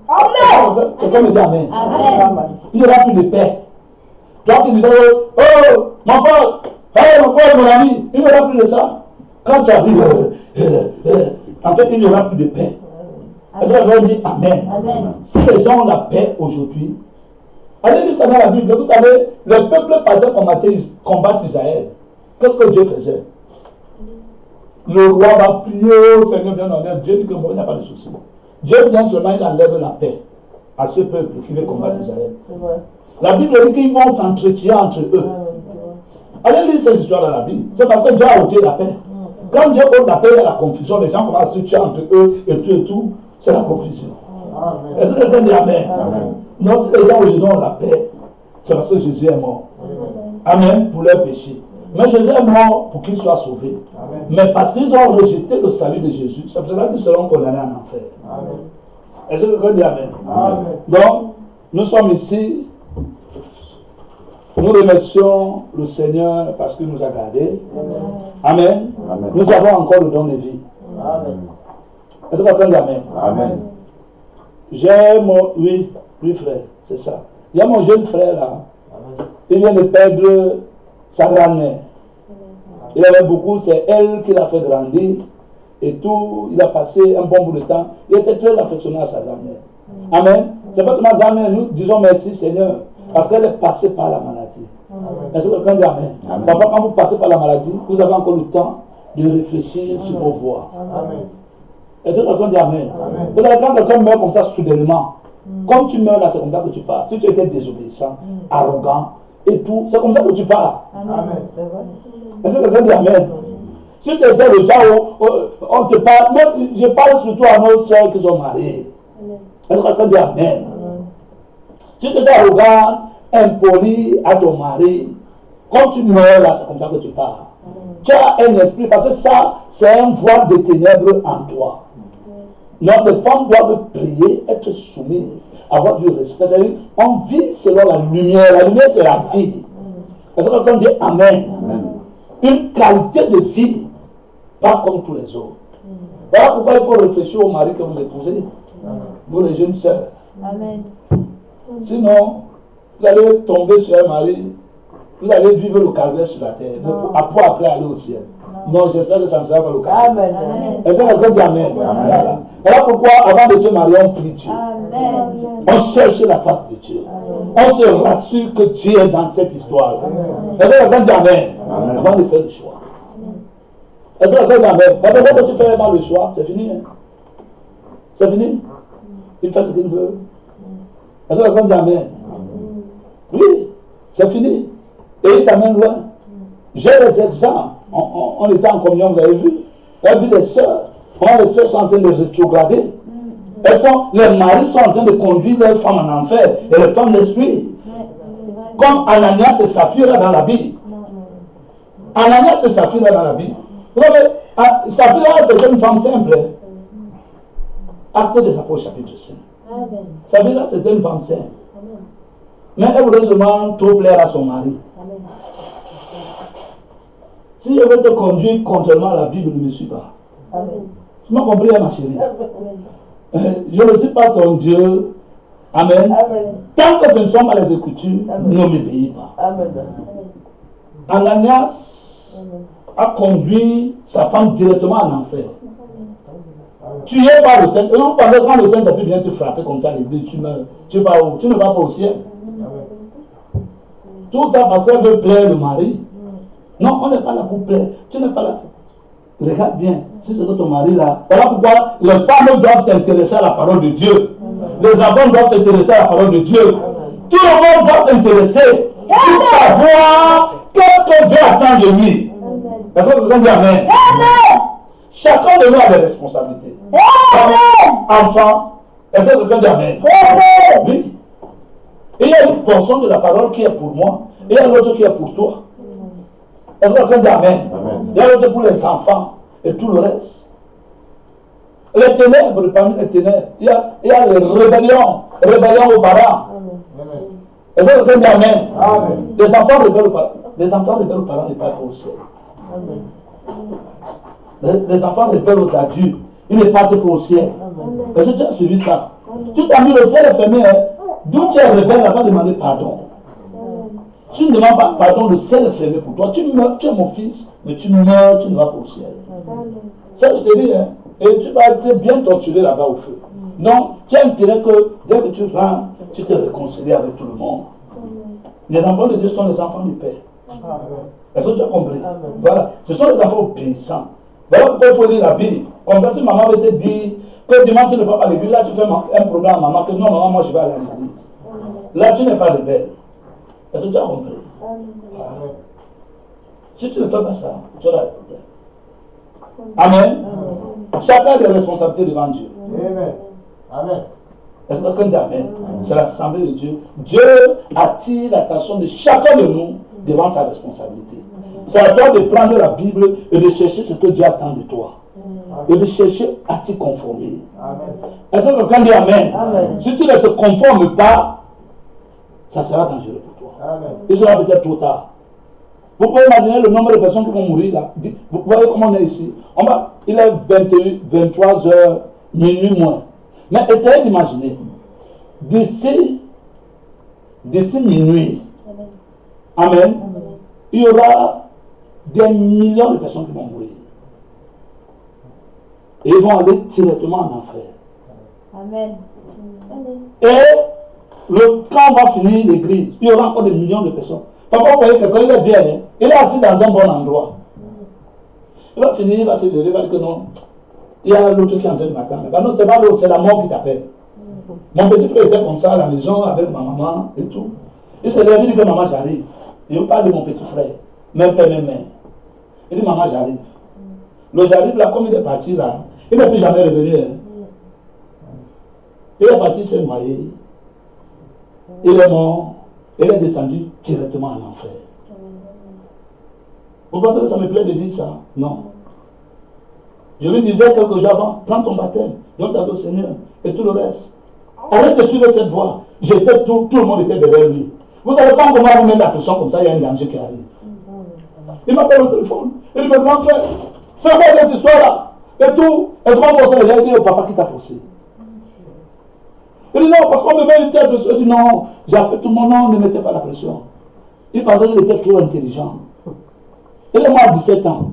Amen. Quelqu'un me dit Amen. Il n'y aura plus de paix. Toi qui disais, oh, mon pote, mon ami, il n'y aura plus de ça. Quand tu arrives, en fait, il n'y aura plus de paix. Est-ce que je dis Amen? Si les gens ont la paix aujourd'hui, allez lire ça dans la Bible. Vous savez, le peuple partait combattre Israël. Qu'est-ce que Dieu faisait? Le roi va prier au Seigneur bien honnête. Dieu dit que bon, il n'y a pas de souci. Dieu vient seulement, il enlève la paix à ce peuple qui veut combattre Israël. La Bible dit qu'ils vont s'entretuer entre eux. Allez lire ces histoires dans la Bible. C'est parce que Dieu a ôté la paix. Quand Dieu ôte la paix, il y a la confusion. Les gens commencent à se tuer entre eux et tout. C'est la confusion. Est-ce que quelqu'un dit Amen? Non, si les gens aujourd'hui ont la paix, c'est parce que Jésus est mort. Amen. Pour leur péché. Mais Jésus est mort pour qu'ils soient sauvés. Mais parce qu'ils ont rejeté le salut de Jésus, c'est pour cela qu'ils seront condamnés en enfer. Est-ce que quelqu'un dit Amen? Donc, nous sommes ici. Nous remercions le Seigneur parce qu'il nous a gardés. Amen. Nous avons encore le don de vie. Est-ce que quelqu'un dit Amen? J'ai mon... Oui, frère, c'est ça. Il y a mon jeune frère là. Il vient de perdre sa grand-mère. Il avait beaucoup, c'est elle qui l'a fait grandir. Et tout, il a passé un bon bout de temps. Il était très affectionné à sa grand-mère. Amen. C'est pas seulement grand-mère, nous disons merci Seigneur. Parce qu'elle est passée par la maladie. Est-ce que quelqu'un dit Amen? Parfois, quand vous passez par la maladie, vous avez encore le temps de réfléchir sur vos voies. Est-ce que quelqu'un dit Amen? Vous savez, quand quelqu'un meurt comme ça soudainement, comme tu meurs là, c'est comme ça que tu pars. Si tu étais désobéissant, arrogant et tout, c'est comme ça que tu pars. Est-ce que quelqu'un dit Amen? Si tu étais le genre où on te parle, même, je parle surtout à nos soeurs qui sont mariées. Est-ce que quelqu'un dit Amen? Si tu étais arrogant, impoli à ton mari, quand tu meurs là, c'est comme ça que tu pars. Tu as un esprit, parce que ça, c'est un voile de ténèbres en toi. Donc les femmes doivent prier, être soumises, avoir du respect. C'est-à-dire, on vit selon la lumière. La lumière, c'est la vie. Est-ce que quelqu'un dit Amen? Une qualité de vie, pas comme tous les autres. Voilà pourquoi il faut réfléchir au mari que vous épousez. Vous les jeunes sœurs. Amen. Sinon, vous allez tomber sur un mari, vous allez vivre le calvaire sur la terre, pour après aller au ciel. Non, j'espère que ça ne sera pas le cas. Amen. Est-ce que quelqu'un dit Amen? Voilà pourquoi, avant de se marier, on prie Dieu. Amen. On cherche la face de Dieu. Amen. On se rassure que Dieu est dans cette histoire. Est-ce que quelqu'un dit Amen? Avant de faire le choix. Est-ce que quelqu'un dit Amen? Parce que quand tu fais vraiment le choix, c'est fini. Hein? C'est fini. Il fait ce qu'il veut. Est-ce que quelqu'un dit Amen? Oui, c'est fini. Et il t'amène loin. J'ai des exemples. On était en communion, vous avez vu. On a vu les sœurs. Les sœurs sont en train de rétrograder. Les maris sont en train de conduire leurs femmes en enfer et les femmes les suivent. Comme Ananias et Saphira dans la Bible. Ananias et Saphira dans la Bible. Vous savez, Saphira, c'est une femme simple. Acte des Apôtres, chapitre 5. Saphira, c'était une femme simple. Mais elle voulait seulement trop plaire à son mari. Si je veux te conduire contrairement à la Bible, ne me suis pas. Tu m'as compris, ma chérie? Je ne suis pas ton Dieu. Amen. Tant que ce ne sont pas les Écritures, ne m'obéis pas. Ananias a conduit sa femme directement en enfer. Tu es pas le Saint. Non, quand le Saint-Esprit vient te frapper comme ça, l'église, tu meurs. Tu vas où? Tu ne vas pas au ciel. Tout ça parce qu'elle veut plaire le mari. Non, on n'est pas là pour plaire. Tu n'es pas là. Regarde bien, si c'est ton mari là. Voilà pourquoi les femmes doivent s'intéresser à la parole de Dieu. Les enfants doivent s'intéresser à la parole de Dieu. Tout le monde doit s'intéresser pour savoir qu'est-ce que Dieu attend de lui. Est-ce que vous entendez? Amen. Chacun de nous a des responsabilités. Enfant, est-ce que vous entendez? Amen. Oui. Et il y a une portion de la parole qui est pour moi, et il y a l'autre qui est pour toi. Est-ce que quelqu'un dit amen? Il y a l'autre pour les enfants et tout le reste. Les ténèbres, parmi les ténèbres, il y a les rébellions aux parents. Est-ce que quelqu'un dit amen? Les enfants rebelles aux parents. Les enfants rebelles aux parents ne partent pas au ciel. Les enfants rebelles aux adultes, ils ne partent pas au ciel. Est-ce que tu as suivi ça? Tu t'as mis le ciel est fermé, hein? D'où tu es rebelle, là-bas demander pardon. Tu ne demandes pas pardon, le ciel est fermé pour toi. Tu meurs, tu es mon fils, mais tu meurs, tu ne vas pas au ciel. Ça, je te dis, hein, et tu vas être bien torturé là-bas au feu. Non, tu as intérêt que dès que tu rentres, tu te réconcilies avec tout le monde. Les enfants de Dieu sont les enfants du Père. Est-ce que tu as compris? Voilà, ce sont les enfants obéissants. Voilà pourquoi il faut lire la Bible. Comme ça, si maman veut te dire que dimanche tu ne vas pas à l'église, là tu fais un problème à maman, que non, maman, moi je vais aller à l'église. Là, tu n'es pas rebelle. Est-ce que tu as compris? Si tu ne fais pas ça, tu auras des problèmes. Amen. Chacun a des responsabilités devant Dieu. Amen. Est-ce que quelqu'un dit amen? C'est l'assemblée de Dieu. Dieu attire l'attention de chacun de nous devant sa responsabilité. C'est à toi de prendre la Bible et de chercher ce que Dieu attend de toi. Et de chercher à t'y conformer. Est-ce que quelqu'un dit amen? Si tu ne te conformes pas, ça sera dangereux pour toi. Il sera peut-être trop tard. Vous pouvez imaginer le nombre de personnes qui vont mourir là. Vous voyez comment on est ici. Il est 23 heures, minuit moins. Mais essayez d'imaginer. D'ici minuit, amen, il y aura des millions de personnes qui vont mourir. Et ils vont aller directement en enfer. Amen. Et quand on va finir l'église, il y aura encore des millions de personnes. Papa, vous voyez quelqu'un, il est bien, hein? Il est assis dans un bon endroit. Il va finir, il va se lever, il va dire que non. Il y a l'autre qui est en train de m'attendre. Ben non, c'est pas l'autre, c'est la mort qui t'appelle. Mon petit frère était comme ça à la maison avec ma maman et tout. Il se lève, il dit que maman, j'arrive. Je parle de mon petit frère, même père, même mère. Il dit maman, j'arrive. Le j'arrive là, comme il est parti là, il n'est plus jamais revenu. Hein. Il est parti se noyer. Il est mort. Il est descendu directement en enfer. Vous pensez que ça me plaît de dire ça? Non. Je lui disais quelques jours avant, prends ton baptême, donne ta vie au Seigneur, et tout le reste. Arrête de suivre cette voie. J'étais tout le monde était derrière lui. Vous savez quand on va vous mettre la pression comme ça, il y a un danger qui arrive. Il m'appelle au téléphone. Il dit, mais grand frère, c'est quoi cette histoire-là? Et tout. Est-ce qu'on force les gens? Il dit, au papa qui t'a forcé. Il dit, non, parce qu'on me met une telle pression. Il dit, non, j'ai appelé tout mon nom, ne mettez pas la pression. Il pensait qu'il était trop intelligent. Il est mort à 17 ans.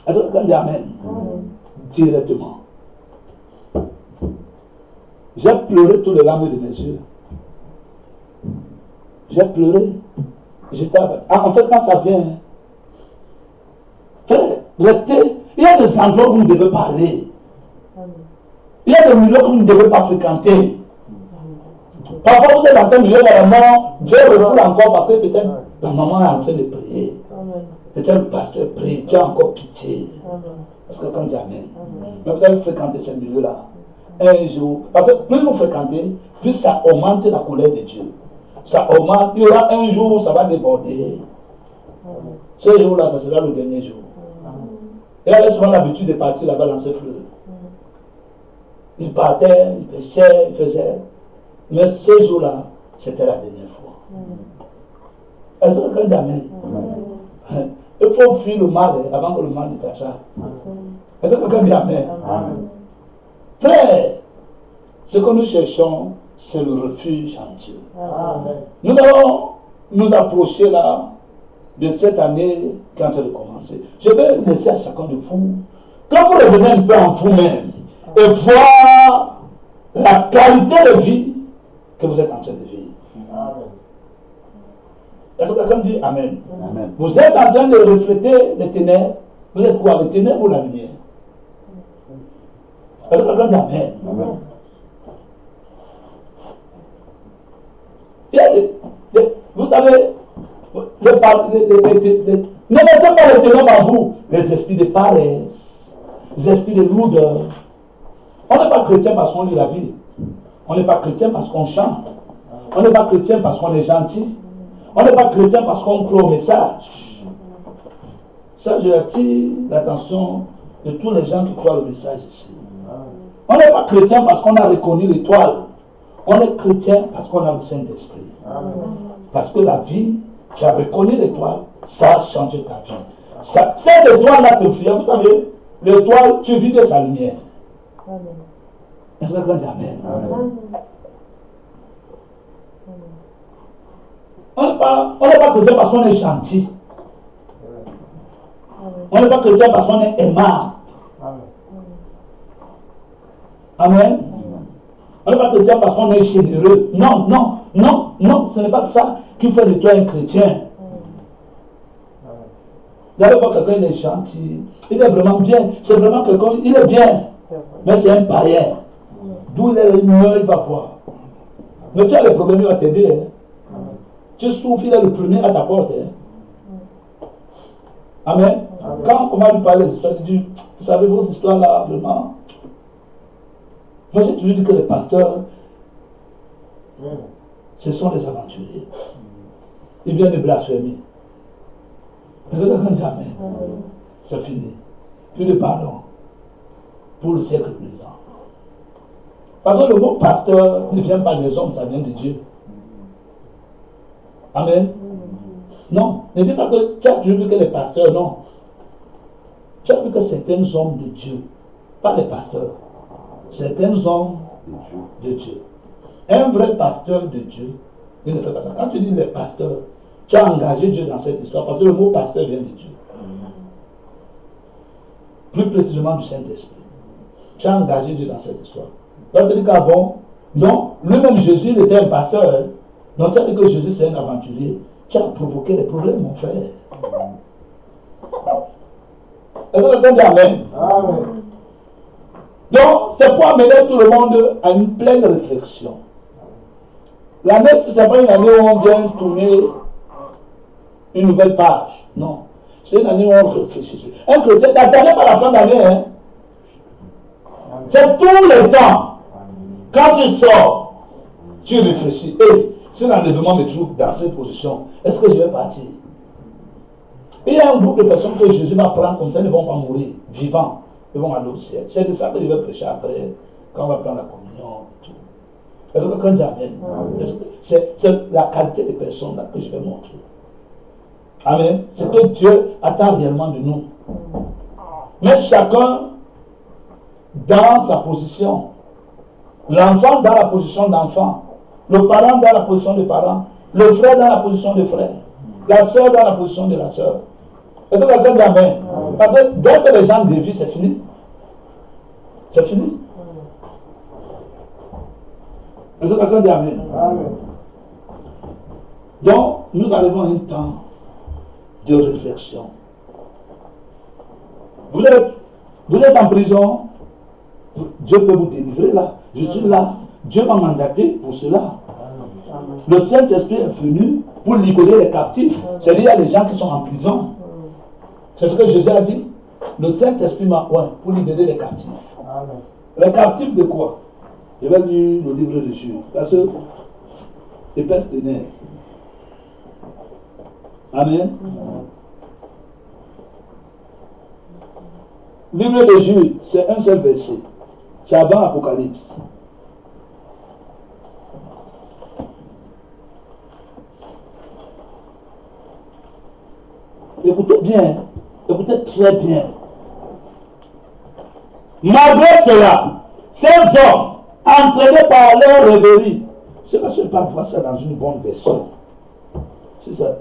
Est-ce que quelqu'un dit amen? Directement. J'ai pleuré toutes les larmes de mes yeux. J'ai pleuré. En fait, quand ça vient, frère, restez. Il y a des endroits où vous ne devez pas aller. Il y a des milieux que vous ne devez pas fréquenter. Parfois, vous êtes dans un milieu où la maman, Dieu refoule encore parce que peut-être la maman est en train de prier. Peut-être le pasteur prie, tu as encore pitié. Est-ce que quelqu'un dit Amen? Mais vous allez fréquenter ce milieu-là. Un jour, parce que plus vous fréquentez, plus ça augmente la colère de Dieu. Ça augmente, il y aura un jour où ça va déborder. Ce jour-là, ça sera le dernier jour. Il avait souvent l'habitude de partir là-bas dans ce fleuve. Il partait, il pêchait, il faisait. Mais ce jour-là, c'était la dernière fois. Est-ce que quelqu'un dit Amen? Il faut fuir le mal avant que le mal ne t'attrape. Est-ce que quelqu'un dit Amen? Frère, ce que nous cherchons, c'est le refuge en Dieu. Nous allons nous approcher là de cette année qui est en train de commencer. Je vais laisser à chacun de vous, quand vous revenez un peu en vous-même et voir la qualité de vie que vous êtes en train de vivre. Est-ce que quelqu'un dit Amen? Amen? Vous êtes en train de refléter les ténèbres. Vous êtes quoi? Les ténèbres ou la lumière? Est-ce que quelqu'un dit Amen? Amen. Il y a vous savez, ne laissez pas les ténèbres en vous, les esprits de paresse, les esprits de lourdeur. On n'est pas chrétien parce qu'on lit la Bible. On n'est pas chrétien parce qu'on chante. On n'est pas chrétien parce qu'on est gentil. On n'est pas chrétien parce qu'on croit au message. Ça, je attire l'attention de tous les gens qui croient au message ici. On n'est pas chrétien parce qu'on a reconnu l'étoile. On est chrétien parce qu'on a le Saint-Esprit. Parce que la vie, tu as reconnu l'étoile, ça a changé ta vie. Cette étoile-là te fait, vous savez, l'étoile, tu vis de sa lumière. Est-ce que quelqu'un dit Amen? On n'est pas chrétien parce qu'on est gentil. On n'est pas chrétien parce qu'on est aimable. Amen. On n'est pas chrétien parce qu'on est généreux. Non, non, non, non, ce n'est pas ça qui fait de toi un chrétien. Vous allez voir quelqu'un, il est gentil, il est vraiment bien, c'est vraiment quelqu'un, il est bien, mais c'est un païen. D'où il est, il va voir. Mais tu as les problèmes, il va t'aider. Hein. Tu souffres, il est le premier à ta porte. Hein. Amen. Quand on va lui parler des histoires, il dit, vous savez, vos histoires-là, vraiment. Moi, j'ai toujours dit que les pasteurs, ce sont des aventuriers. Ils viennent de blasphémer. Mais c'est quand jamais. C'est fini. Plus de pardon pour le siècle présent. Parce que le mot pasteur ne vient pas des hommes, ça vient de Dieu. Amen. Non, ne dis pas que tu as toujours vu que les pasteurs, non. Tu as vu que certains hommes de Dieu, pas les pasteurs, certains hommes de Dieu. Un vrai pasteur de Dieu, il ne fait pas ça. Quand tu dis les pasteurs, tu as engagé Dieu dans cette histoire, parce que le mot pasteur vient de Dieu. Plus précisément du Saint-Esprit. Tu as engagé Dieu dans cette histoire. Donc tu dis qu'avant, non, lui-même Jésus, il était un pasteur. Hein. Donc tu as dit que Jésus c'est un aventurier. Tu as provoqué les problèmes, mon frère. Est-ce que quelqu'un dit Amen? Amen. Donc, c'est pour amener tout le monde à une pleine réflexion. L'année, ce n'est pas une année où on vient tourner une nouvelle page. Non. C'est une année où on réfléchit. Un chrétien, n'attendez pas la fin d'année. Hein. C'est tout le temps. Quand tu sors, tu réfléchis. Et si l'enlèvement me trouve dans cette position, est-ce que je vais partir? Il y a un groupe de personnes que Jésus va prendre comme ça, ils ne vont pas mourir, vivants. Ils vont aller au ciel. C'est de ça que je vais prêcher après, quand on va prendre la communion et tout. Est-ce que quand j'amène, c'est la qualité des personnes là que je vais montrer. Amen. C'est que Dieu attend réellement de nous. Mais chacun dans sa position. L'enfant dans la position d'enfant. Le parent dans la position de parent. Le frère dans la position de frère. La soeur dans la position de la soeur. Est-ce que quelqu'un dit Amen? Parce que dès que les gens dévient, c'est fini. C'est fini. Est-ce que quelqu'un dit Amen? Amen. Donc, nous arrivons à un temps de réflexion. Vous êtes en prison, Dieu peut vous délivrer là. Je suis là. Dieu m'a mandaté pour cela. Le Saint-Esprit est venu pour libérer les captifs. C'est-à-dire les gens qui sont en prison. C'est ce que Jésus a dit. Le Saint-Esprit m'a oint pour libérer les captifs. Amen. Les captifs de quoi? Je vais lire le livre de Jules. Parce que épaisse ténèbres. Amen. Livre de Jules, c'est un seul verset. C'est avant l'Apocalypse. Écoutez bien, écoutez très bien. Malgré cela, ces hommes, entraînés par leur rêverie, c'est parce que parfois ça dans une bonne version. C'est ça.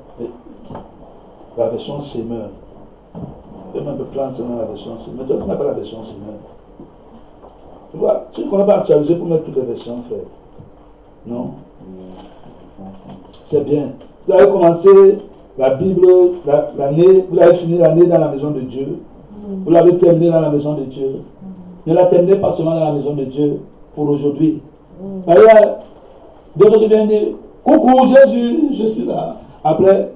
La version Semeur. Je vais même prendre seulement la version Semeur. Toi, tu n'as pas la version Semeur. Tu vois, tu ne connais pas actualiser pour mettre toutes les versions, frère. Non? C'est bien. Vous avez commencé la Bible, l'année, vous avez fini l'année dans la maison de Dieu. Vous l'avez terminé dans la maison de Dieu. Ne la terminez pas seulement dans la maison de Dieu pour aujourd'hui. D'ailleurs, d'autres qui viennent dire, coucou Jésus, je suis là. Après,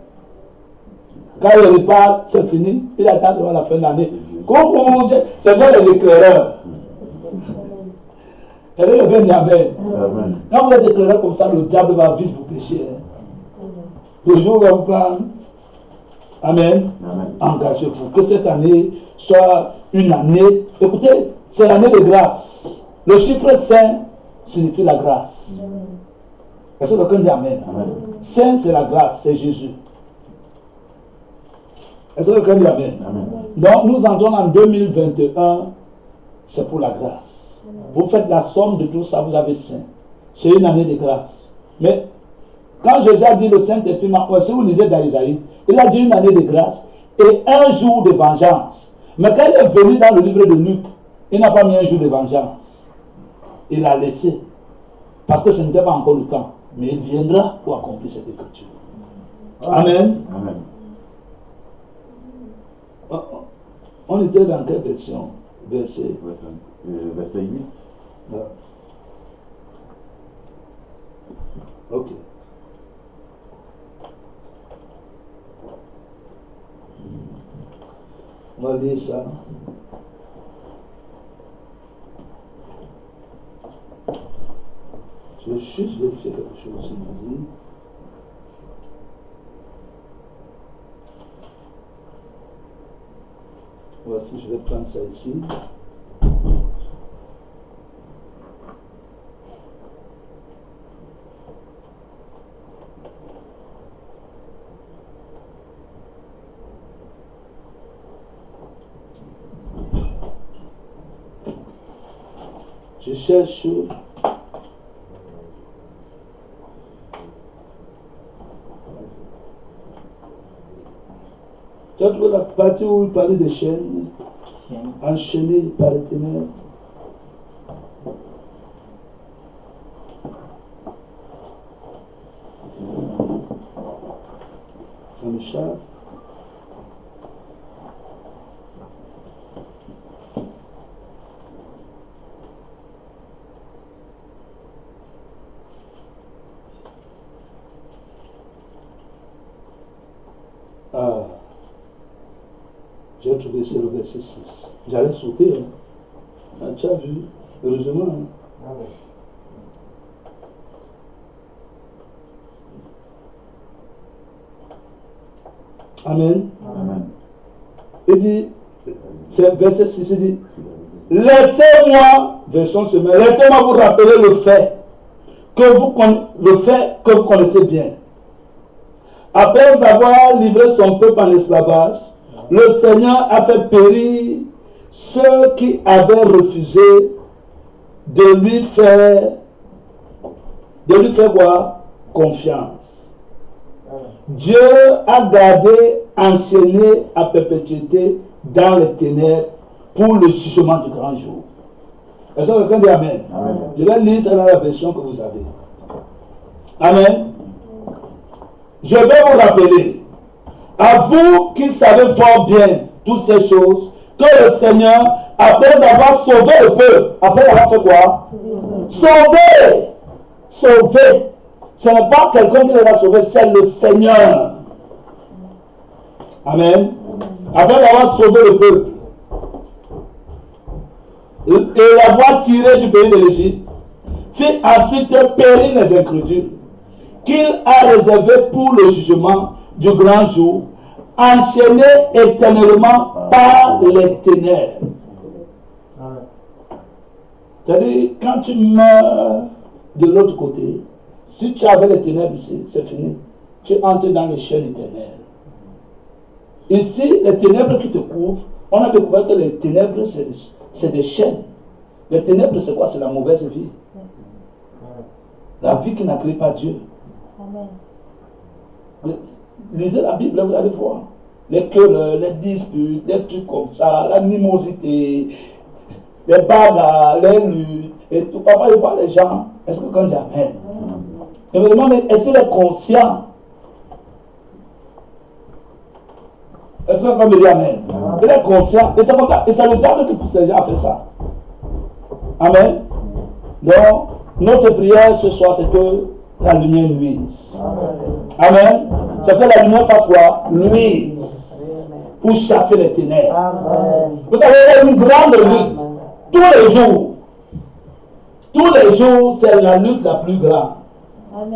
quand il repart, c'est fini. Il attend devant la fin de l'année. Coucou, c'est ça les éclaireurs. Et là, le Benjamin. Quand vous êtes éclaireur comme ça, le diable va vite vous pécher. Toujours va vous prendre. Amen. Engagez-vous. Que cette année soit une année. Écoutez, c'est l'année de grâce. Le chiffre 5 signifie la grâce. Est-ce que quelqu'un dit Amen? 5 c'est la grâce, c'est Jésus. Est-ce que quelqu'un dit Amen? Donc nous entrons en 2021, c'est pour la grâce. Vous faites la somme de tout ça, vous avez 5. C'est une année de grâce. Mais quand Jésus a dit le Saint-Esprit, si vous lisez dans Isaïe, il a dit une année de grâce et un jour de vengeance. Mais quand il est venu dans le livre de Luc, il n'a pas mis un jour de vengeance. Il l'a laissé. Parce que ce n'était pas encore le temps. Mais il viendra pour accomplir cette écriture. Amen. Amen. On était dans quelle version? Verset 8. Ok. On va lire ça. Je vais juste vérifier quelque chose s'il m'a dit. Voici, je vais prendre ça ici. Je cherche tu as trouvé la partie où il parlait des chaînes enchaînées par les ténèbres. Ça m'échappe. Ah, j'ai trouvé c'est le verset 6. J'allais sauter. Hein. Ah, tu as vu? Heureusement. Hein. Amen. Amen. Il dit, c'est verset 6, il dit, laissez-moi, version semaine, laissez-moi vous rappeler le fait que vous connaissez bien. Après avoir livré son peuple en esclavage, le Seigneur a fait périr ceux qui avaient refusé de lui faire quoi? Confiance. Dieu a gardé enchaîné à perpétuité dans les ténèbres pour le jugement du grand jour. Est-ce que quelqu'un dit Amen? Amen. Je vais lire ça dans la version que vous avez. Amen. Je vais vous rappeler, à vous qui savez fort bien toutes ces choses, que le Seigneur, après avoir sauvé le peuple, après avoir fait quoi? Sauvé! Sauvé! Ce n'est pas quelqu'un qui les a sauvés, c'est le Seigneur. Amen. Après avoir sauvé le peuple, et l'avoir tiré du pays de l'Égypte, fit ensuite périr les incrédules, qu'il a réservé pour le jugement du grand jour, enchaîné éternellement par les ténèbres. C'est-à-dire, quand tu meurs de l'autre côté, si tu avais les ténèbres ici, c'est fini. Tu entres dans les chaînes éternelles. Ici, les ténèbres qui te couvrent, on a découvert que les ténèbres, c'est des chaînes. Les ténèbres, c'est quoi? C'est la mauvaise vie. La vie qui n'acclée pas Dieu. Amen. Lisez la Bible, vous allez voir. Les querelles, les disputes, des trucs comme ça, l'animosité, les bagarres, les luttes, et tout. Parfois, il voit les gens. Est-ce que quand dit Amen? Je me demande, est-ce qu'il est conscient? Est-ce que quand il dit Amen? Il est conscient. Et c'est comme ça. Et c'est le diable qui pousse les gens à faire ça. Amen. Donc, notre prière ce soir, c'est que la lumière nuise. Amen. C'est que la lumière fasse quoi? Nuise. Pour chasser les ténèbres. Amen. Vous savez, il y a une grande lutte. Tous les jours, c'est la lutte la plus grande.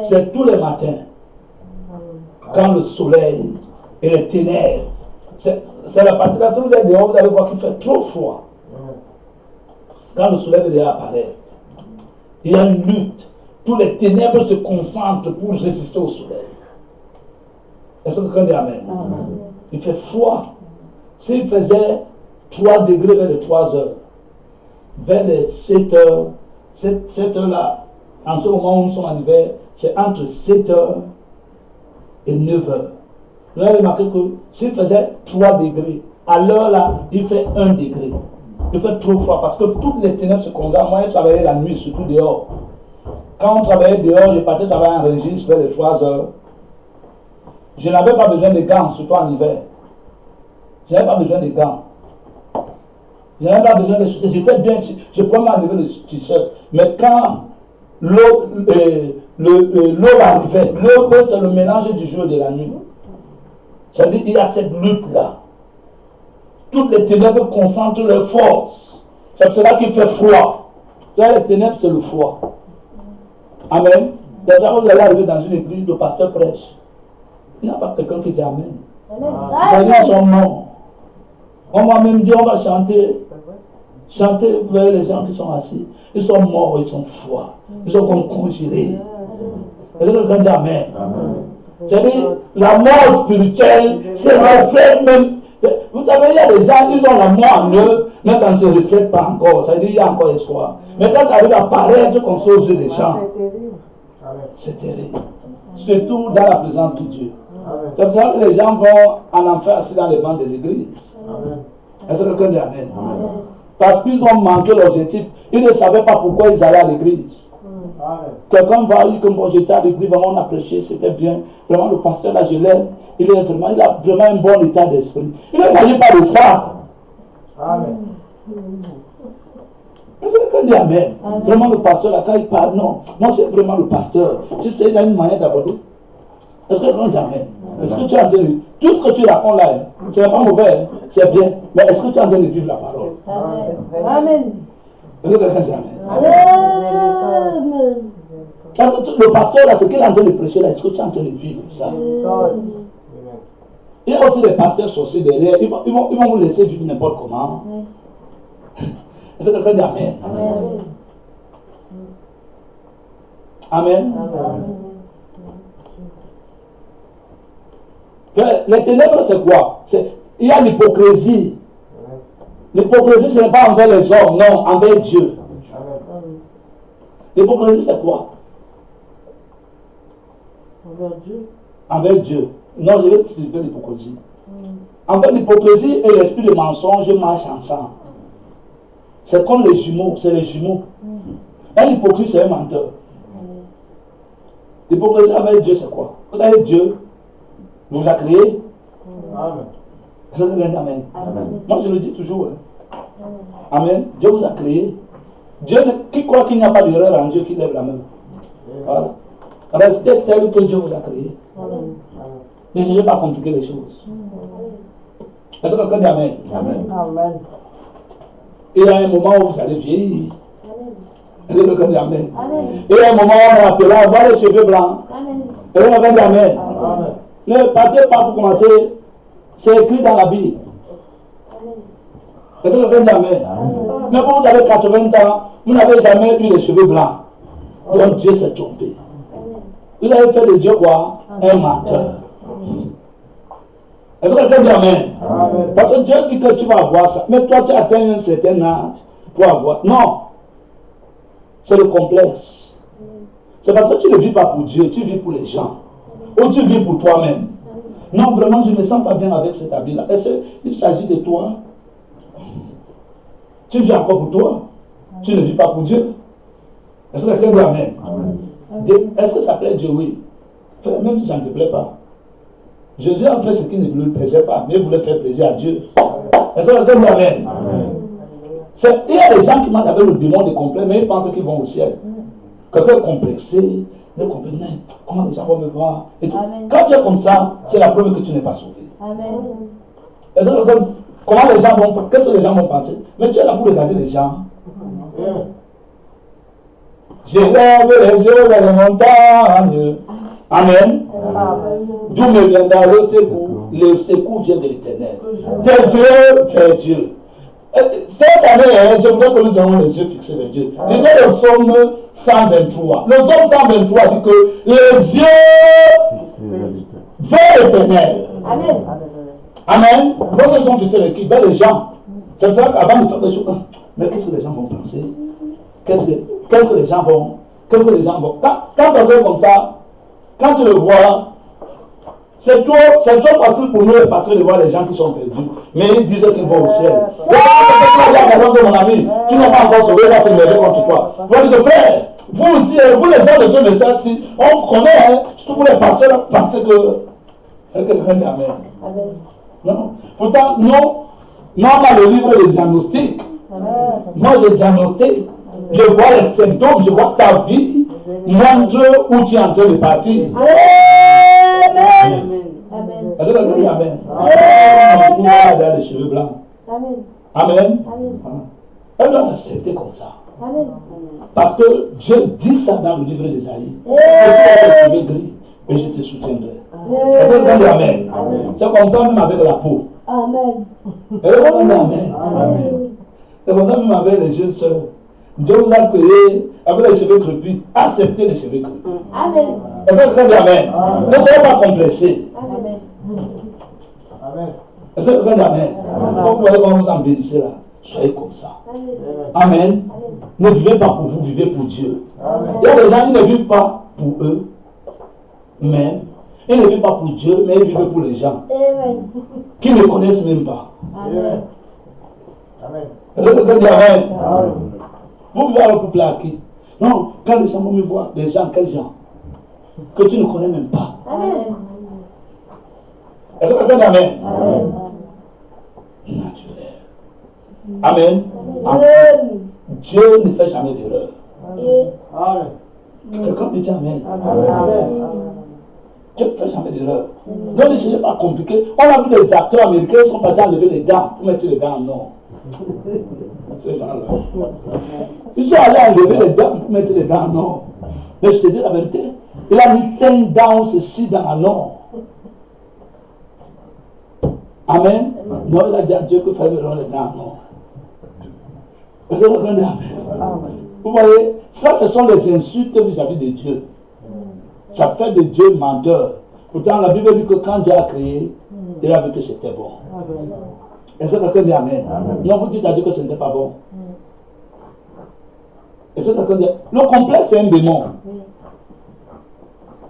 C'est tous les matins. Quand le soleil et les ténèbres. C'est la partie là, si vous êtes dehors, vous allez voir qu'il fait trop froid. Quand le soleil déjà apparaît, il y a une lutte. Tous les ténèbres se concentrent pour résister au soleil. Est-ce que quelqu'un dit Amen? Il fait froid. S'il faisait 3 degrés vers les 3 heures, vers les 7 heures, 7 heures là, en ce moment où nous sommes en hiver, c'est entre 7 heures et 9 heures. Vous avez remarqué que s'il faisait 3 degrés, à l'heure là, il fait 1 degré. Il fait trop froid parce que toutes les ténèbres se condamnent. Moi, je travaillais la nuit, surtout dehors. Quand on travaillait dehors, je partais travailler en régie vers les 3 heures. Je n'avais pas besoin de gants, surtout en hiver. Je n'avais pas besoin de gants. Je n'avais pas besoin de chaussures. J'étais bien, je pouvais m'enlever le t-shirt. Mais quand l'eau arrivait, l'eau, c'est le mélange du jour et de la nuit. C'est-à-dire qu'il y a cette lutte-là. Toutes les ténèbres concentrent leurs forces. C'est pour cela qu'il fait froid. Les ténèbres, c'est le froid. Amen. Déjà, vous allez arriver dans une église, le pasteur prêche. Il n'y a pas quelqu'un qui dit Amen. Les gens sont morts. On va même dire, on va chanter vers les gens qui sont assis. Ils sont morts, ils sont froids. Ils sont comme congelés. Et là, quelqu'un dit Amen. C'est-à-dire, la mort spirituelle, c'est le reflet même. Vous savez, il y a des gens, ils ont la mort en eux, mais ça ne se reflète pas encore. Ça veut dire qu'il y a encore espoir. Mais quand ça arrive à paraître comme ça aux yeux des gens, c'est terrible. Surtout dans la présence de Dieu. C'est pour ça que les gens vont en enfer assis dans les bancs des églises. Est-ce que quelqu'un dit Amen? Parce qu'ils ont manqué l'objectif. Ils ne savaient pas pourquoi ils allaient à l'église. Quelqu'un va dire que bon, j'étais à l'église, vraiment on a prêché, c'était bien. Vraiment le pasteur là, je l'aime. Il a vraiment un bon état d'esprit. Il ne s'agit pas de ça. Amen. Est-ce que quelqu'un dit Amen? Vraiment le pasteur là, quand il parle, non. Moi c'est vraiment le pasteur. Tu sais, il a une manière d'aborder. Est-ce que quelqu'un dit Amen? Est-ce que tu as entendu? Tout ce que tu racontes là, ce n'est pas mauvais, c'est bien. Mais est-ce que tu as entendu de vivre la parole? Amen. Est-ce que quelqu'un dit Amen? Le pasteur là, ce qu'il est en train de prêcher là, est-ce que tu es en train de vivre ça? Il y a aussi des pasteurs sorciers derrière, ils vont vous laisser vivre n'importe comment. Est-ce que quelqu'un dit Amen? Amen. Les ténèbres, c'est quoi? Il y a l'hypocrisie. L'hypocrisie, ce n'est pas envers les hommes, non, envers Dieu. L'hypocrisie, c'est quoi? Envers Dieu. Envers Dieu. Non, je vais expliquer l'hypocrisie. En fait, l'hypocrisie et l'esprit de mensonge marchent ensemble. C'est comme les jumeaux, c'est les jumeaux. Un hypocrite, c'est un menteur. L'hypocrisie avec Dieu, c'est quoi? Vous savez, Dieu vous a créé. Amen. Est-ce que vous dites Amen? Amen? Moi, je le dis toujours. Amen. Dieu vous a créé. Dieu, qui croit qu'il n'y a pas d'erreur en Dieu, qui lève la main. Voilà. Restez tel que Dieu vous a créé. Amen. Mais je ne vais pas compliquer les choses. Est-ce que quelqu'un dit Amen? Amen. Amen. il y a un moment où vous allez vieillir. Et le quelqu'un dit Amen. Et il y a un moment où on est appelé à avoir les cheveux blancs. Et le quelqu'un dit Amen. Ne partez pas pour commencer. C'est écrit dans la Bible. Et c'est le quelqu'un dit Amen. Mais quand vous avez 80 ans, vous n'avez jamais eu les cheveux blancs. Donc Dieu s'est trompé. Vous avez fait de Dieu quoi? Un menteur. Est-ce que quelqu'un dit Amen? Parce que Dieu dit que tu vas avoir ça. Mais toi, tu as atteint un certain âge pour avoir. Non. C'est le complexe. C'est parce que tu ne vis pas pour Dieu, tu vis pour les gens. Ou tu vis pour toi-même. Non, vraiment, je ne me sens pas bien avec cet habit-là. Est-ce qu'il s'agit de toi? Tu vis encore pour toi. Tu ne vis pas pour Dieu. Est-ce que quelqu'un dit Amen? Est-ce que ça plaît Dieu? Oui. Même si ça ne te plaît pas. Jésus a fait ce qui ne lui plaisait pas, mais il voulait faire plaisir à Dieu. Est-ce que quelqu'un dit Amen? Il y a des gens qui marchent avec le démon de complexe, mais ils pensent qu'ils vont au ciel. Quelqu'un complexé, il comprend, mais comment les gens vont me voir et tout. Quand tu es comme ça, c'est la preuve que tu n'es pas sauvé. Est-ce que comment les gens vont, qu'est-ce que les gens vont penser? Mais tu es là pour regarder les gens. Je lève les yeux vers les montagnes. Amen. D'où me viendra le secours? Le secours vient de l'Éternel. Tes yeux vers Dieu. Cette année, je voudrais que nous ayons les yeux fixés vers Dieu. Lisons le psaume 123. Le psaume 123 dit que les yeux vers l'Éternel. Amen. Amen. Vos yeux sont fixés vers qui? Vers les gens. C'est ça qu'avant de faire des choses, mais qu'est-ce que les gens vont penser? Qu'est-ce que les gens vont? Quand on est comme ça, quand tu le vois, c'est trop facile pour nous de passer de voir les gens qui sont perdus. Mais ils disent qu'ils vont au ciel. Mon ami, tu n'as pas encore sauvé, va s'énerver contre toi. Vous dites, frère, vous aussi, vous les gens de ce message-ci, on vous connaît, surtout vous les pasteurs, parce que. Quelqu'un dit Amen. Non. Pourtant, nous, on a le livre de diagnostic. Moi, je diagnostique. Je vois les symptômes, je vois que ta vie montre où tu es en train de partir. Amen. Est-ce que quelqu'un dit Amen? Vous avez les cheveux blancs. Amen. Elle doit s'accepter comme ça. Parce que Dieu dit ça dans le livre d'Ésaïe. Que tu as les cheveux gris et je te soutiendrai. Est-ce que quelqu'un dit Amen? C'est comme ça même avec la peau. Amen. Est-ce que quelqu'un dit Amen? C'est comme ça même avec les jeunes sœurs. Dieu vous a créé avec les cheveux crépus. Acceptez les cheveux crépus. Amen. Est-ce que quelqu'un dit Amen? Ne soyez pas complexés. Amen. Est-ce que quelqu'un dit Amen? Quand vous voyez comment vous en bénissez là, soyez comme ça. Amen. Ne vivez pas pour vous, vivez pour Dieu. Il y a des gens qui ne vivent pas pour eux, même. Ils ne vivent pas pour Dieu, mais ils vivent pour les gens. Qui ne connaissent même pas. Amen. Est-ce que quelqu'un dit Amen? Vous vivez alors pour plaquer. Non, quand les gens vont me voir, les gens, quels gens? Que tu ne connais même pas. Amen. Est-ce que quelqu'un dit Amen? Naturel. Amen. Amen. Dieu ne fait jamais d'erreur. Amen. Quelqu'un me dit Amen. Dieu ne fait jamais d'erreur. Donc, ce n'est pas compliqué. On a vu des acteurs américains qui sont partis enlever les dents pour mettre les dents en or. Ces gens-là. Ils sont allés enlever les dents pour mettre les dents en or. Mais je te dis la vérité. Il a mis 5 dents, ceci dans en or. Amen. Non, il a dit à Dieu que fallait mettre les dents en or. Est-ce que vous comprenez? Amen. Vous voyez, ça, ce sont des insultes vis-à-vis de Dieu. Ça fait de Dieu menteur. Pourtant, la Bible dit que quand Dieu a créé, il a vu que c'était bon. Est-ce que quelqu'un dit Amen? Non, vous dites à Dieu que ce n'était pas bon. Est-ce que quelqu'un dit le complexe, c'est un démon.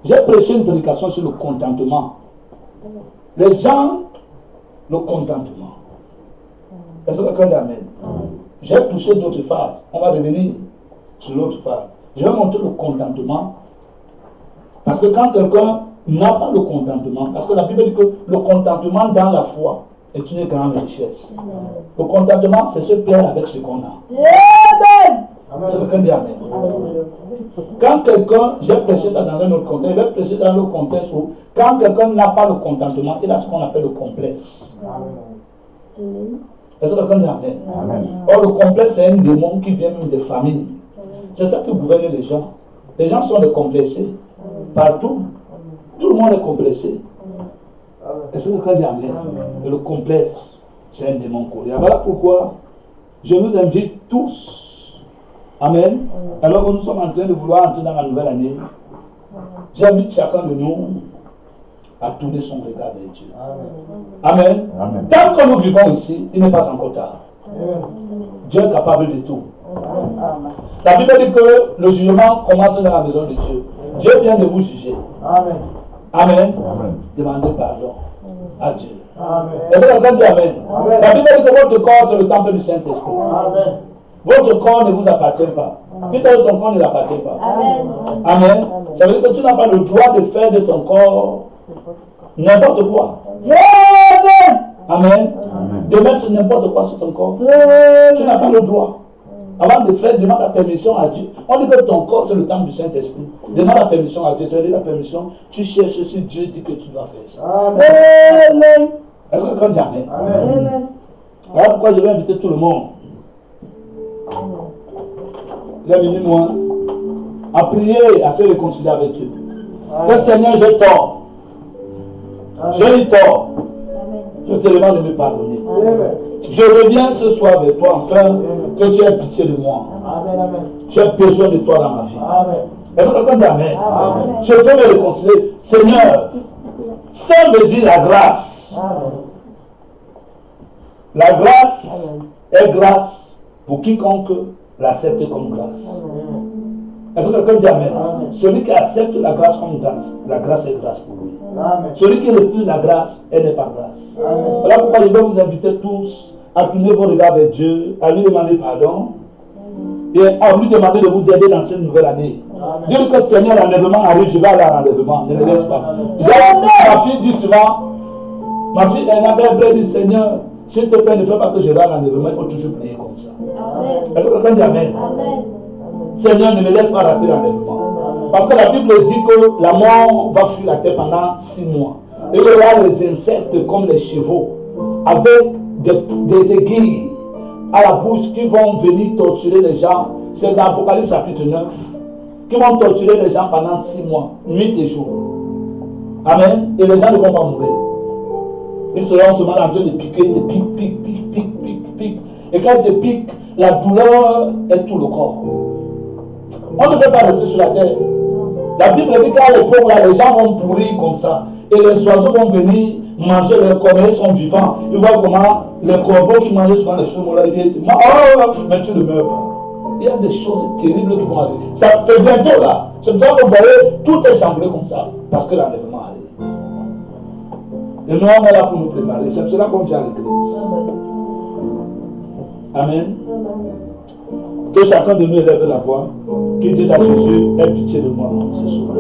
J'ai prêché une prédication sur le contentement. Les gens, le contentement. Est-ce que quelqu'un dit Amen? J'ai touché d'autres phases. On va revenir sur l'autre phase. Je vais montrer le contentement. Parce que quand quelqu'un n'a pas le contentement, parce que la Bible dit que le contentement dans la foi est une grande richesse. Le contentement, c'est se plaire avec ce qu'on a. C'est quelqu'un dit Amen. Quand quelqu'un, j'ai prêché ça dans un autre contexte, je vais prêcher dans un autre contexte où, quand quelqu'un n'a pas le contentement, il a ce qu'on appelle le complexe. Est-ce que quelqu'un dit Amen? Amen. Or, le complexe, c'est un démon qui vient même des familles. C'est ça qui gouverne les gens. Les gens sont décomplexés. Partout. Tout le monde est complexé. Est-ce que quelqu'un dit Amen? Et le complexe, c'est un démon coréen. Voilà pourquoi je vous invite tous. Amen. Alors que nous sommes en train de vouloir entrer dans la nouvelle année, j'invite chacun de nous à tourner son regard vers Dieu. Amen. Amen. Tant que nous vivons ici, il n'est pas encore tard. Dieu est capable de tout. La Bible dit que le jugement commence dans la maison de Dieu. Dieu vient de vous juger. Amen. Amen. Demandez pardon à Dieu. Est-ce que quelqu'un dit Amen? La Bible dit que votre corps, c'est le temple du Saint-Esprit. Votre corps ne vous appartient pas. Qui sait que son corps ne l'appartient pas? Amen. Ça veut dire que tu n'as pas le droit de faire de ton corps n'importe quoi. Amen. De mettre n'importe quoi sur ton corps. Tu n'as pas le droit. Avant de faire, demande la permission à Dieu. On dit que ton corps, c'est le temple du Saint-Esprit. Demande la permission à Dieu. C'est-à-dire la permission. Tu cherches si Dieu dit que tu dois faire ça. Amen. Est-ce que quelqu'un dit Amen? Amen. Voilà pourquoi je vais inviter tout le monde. Il est venu moi à prier, à se réconcilier avec Dieu. Que Seigneur, j'ai tort. J'ai eu tort. Je te demande de me pardonner. Je reviens ce soir vers toi enfin que tu aies pitié de moi. J'ai besoin de toi dans ma vie. Est-ce que quelqu'un dit Amen? Je veux me réconcilier. Seigneur, ça veut dire la grâce. La grâce est grâce pour quiconque l'accepte comme grâce. Est-ce que quelqu'un dit Amen? Celui qui accepte la grâce comme grâce, la grâce est grâce pour lui. Celui qui refuse la grâce, elle n'est pas grâce. Voilà pourquoi je vais vous inviter tous à tourner vos regards vers Dieu, à lui demander pardon et à lui demander de vous aider dans cette nouvelle année. Dire que Seigneur, l'enlèvement arrive, je vais aller à l'enlèvement, ne me laisse pas. Ma fille dit souvent, ma fille, elle avait dit Seigneur, s'il te plaît, ne fais pas que je vais à l'enlèvement, il faut toujours prier comme ça. Est-ce que quelqu'un dit Amen? Seigneur, ne me laisse pas rater l'enlèvement. Parce que la Bible dit que la mort va fuir la terre pendant 6 mois. Et il y aura les insectes comme les chevaux, avec des aiguilles à la bouche qui vont venir torturer les gens. C'est dans l'Apocalypse chapitre 9. Qui vont torturer les gens pendant 6 mois, nuit et jour. Amen. Et les gens ne vont pas mourir. Ils seront seulement en train de piquer, de pique. Et quand ils te piquent, la douleur est tout le corps. On ne peut pas rester sur la terre. La Bible dit qu'à l'époque, là, les gens vont pourrir comme ça. Et les oiseaux vont venir manger leurs corps, ils sont vivants. Ils voient comment les corbeaux qui mangeaient souvent les chevaux là, ils disent, oh, mais tu ne meurs pas. Il y a des choses terribles qui vont arriver. C'est bientôt là. C'est pour ça que vous voyez, tout est chamboulé comme ça. Parce que l'enlèvement arrive. Et nous, on est là pour nous préparer. C'est pour cela qu'on vient à l'église. Amen. Que chacun de nous élève la voix, qui dise à Jésus, aie pitié de moi ce soir.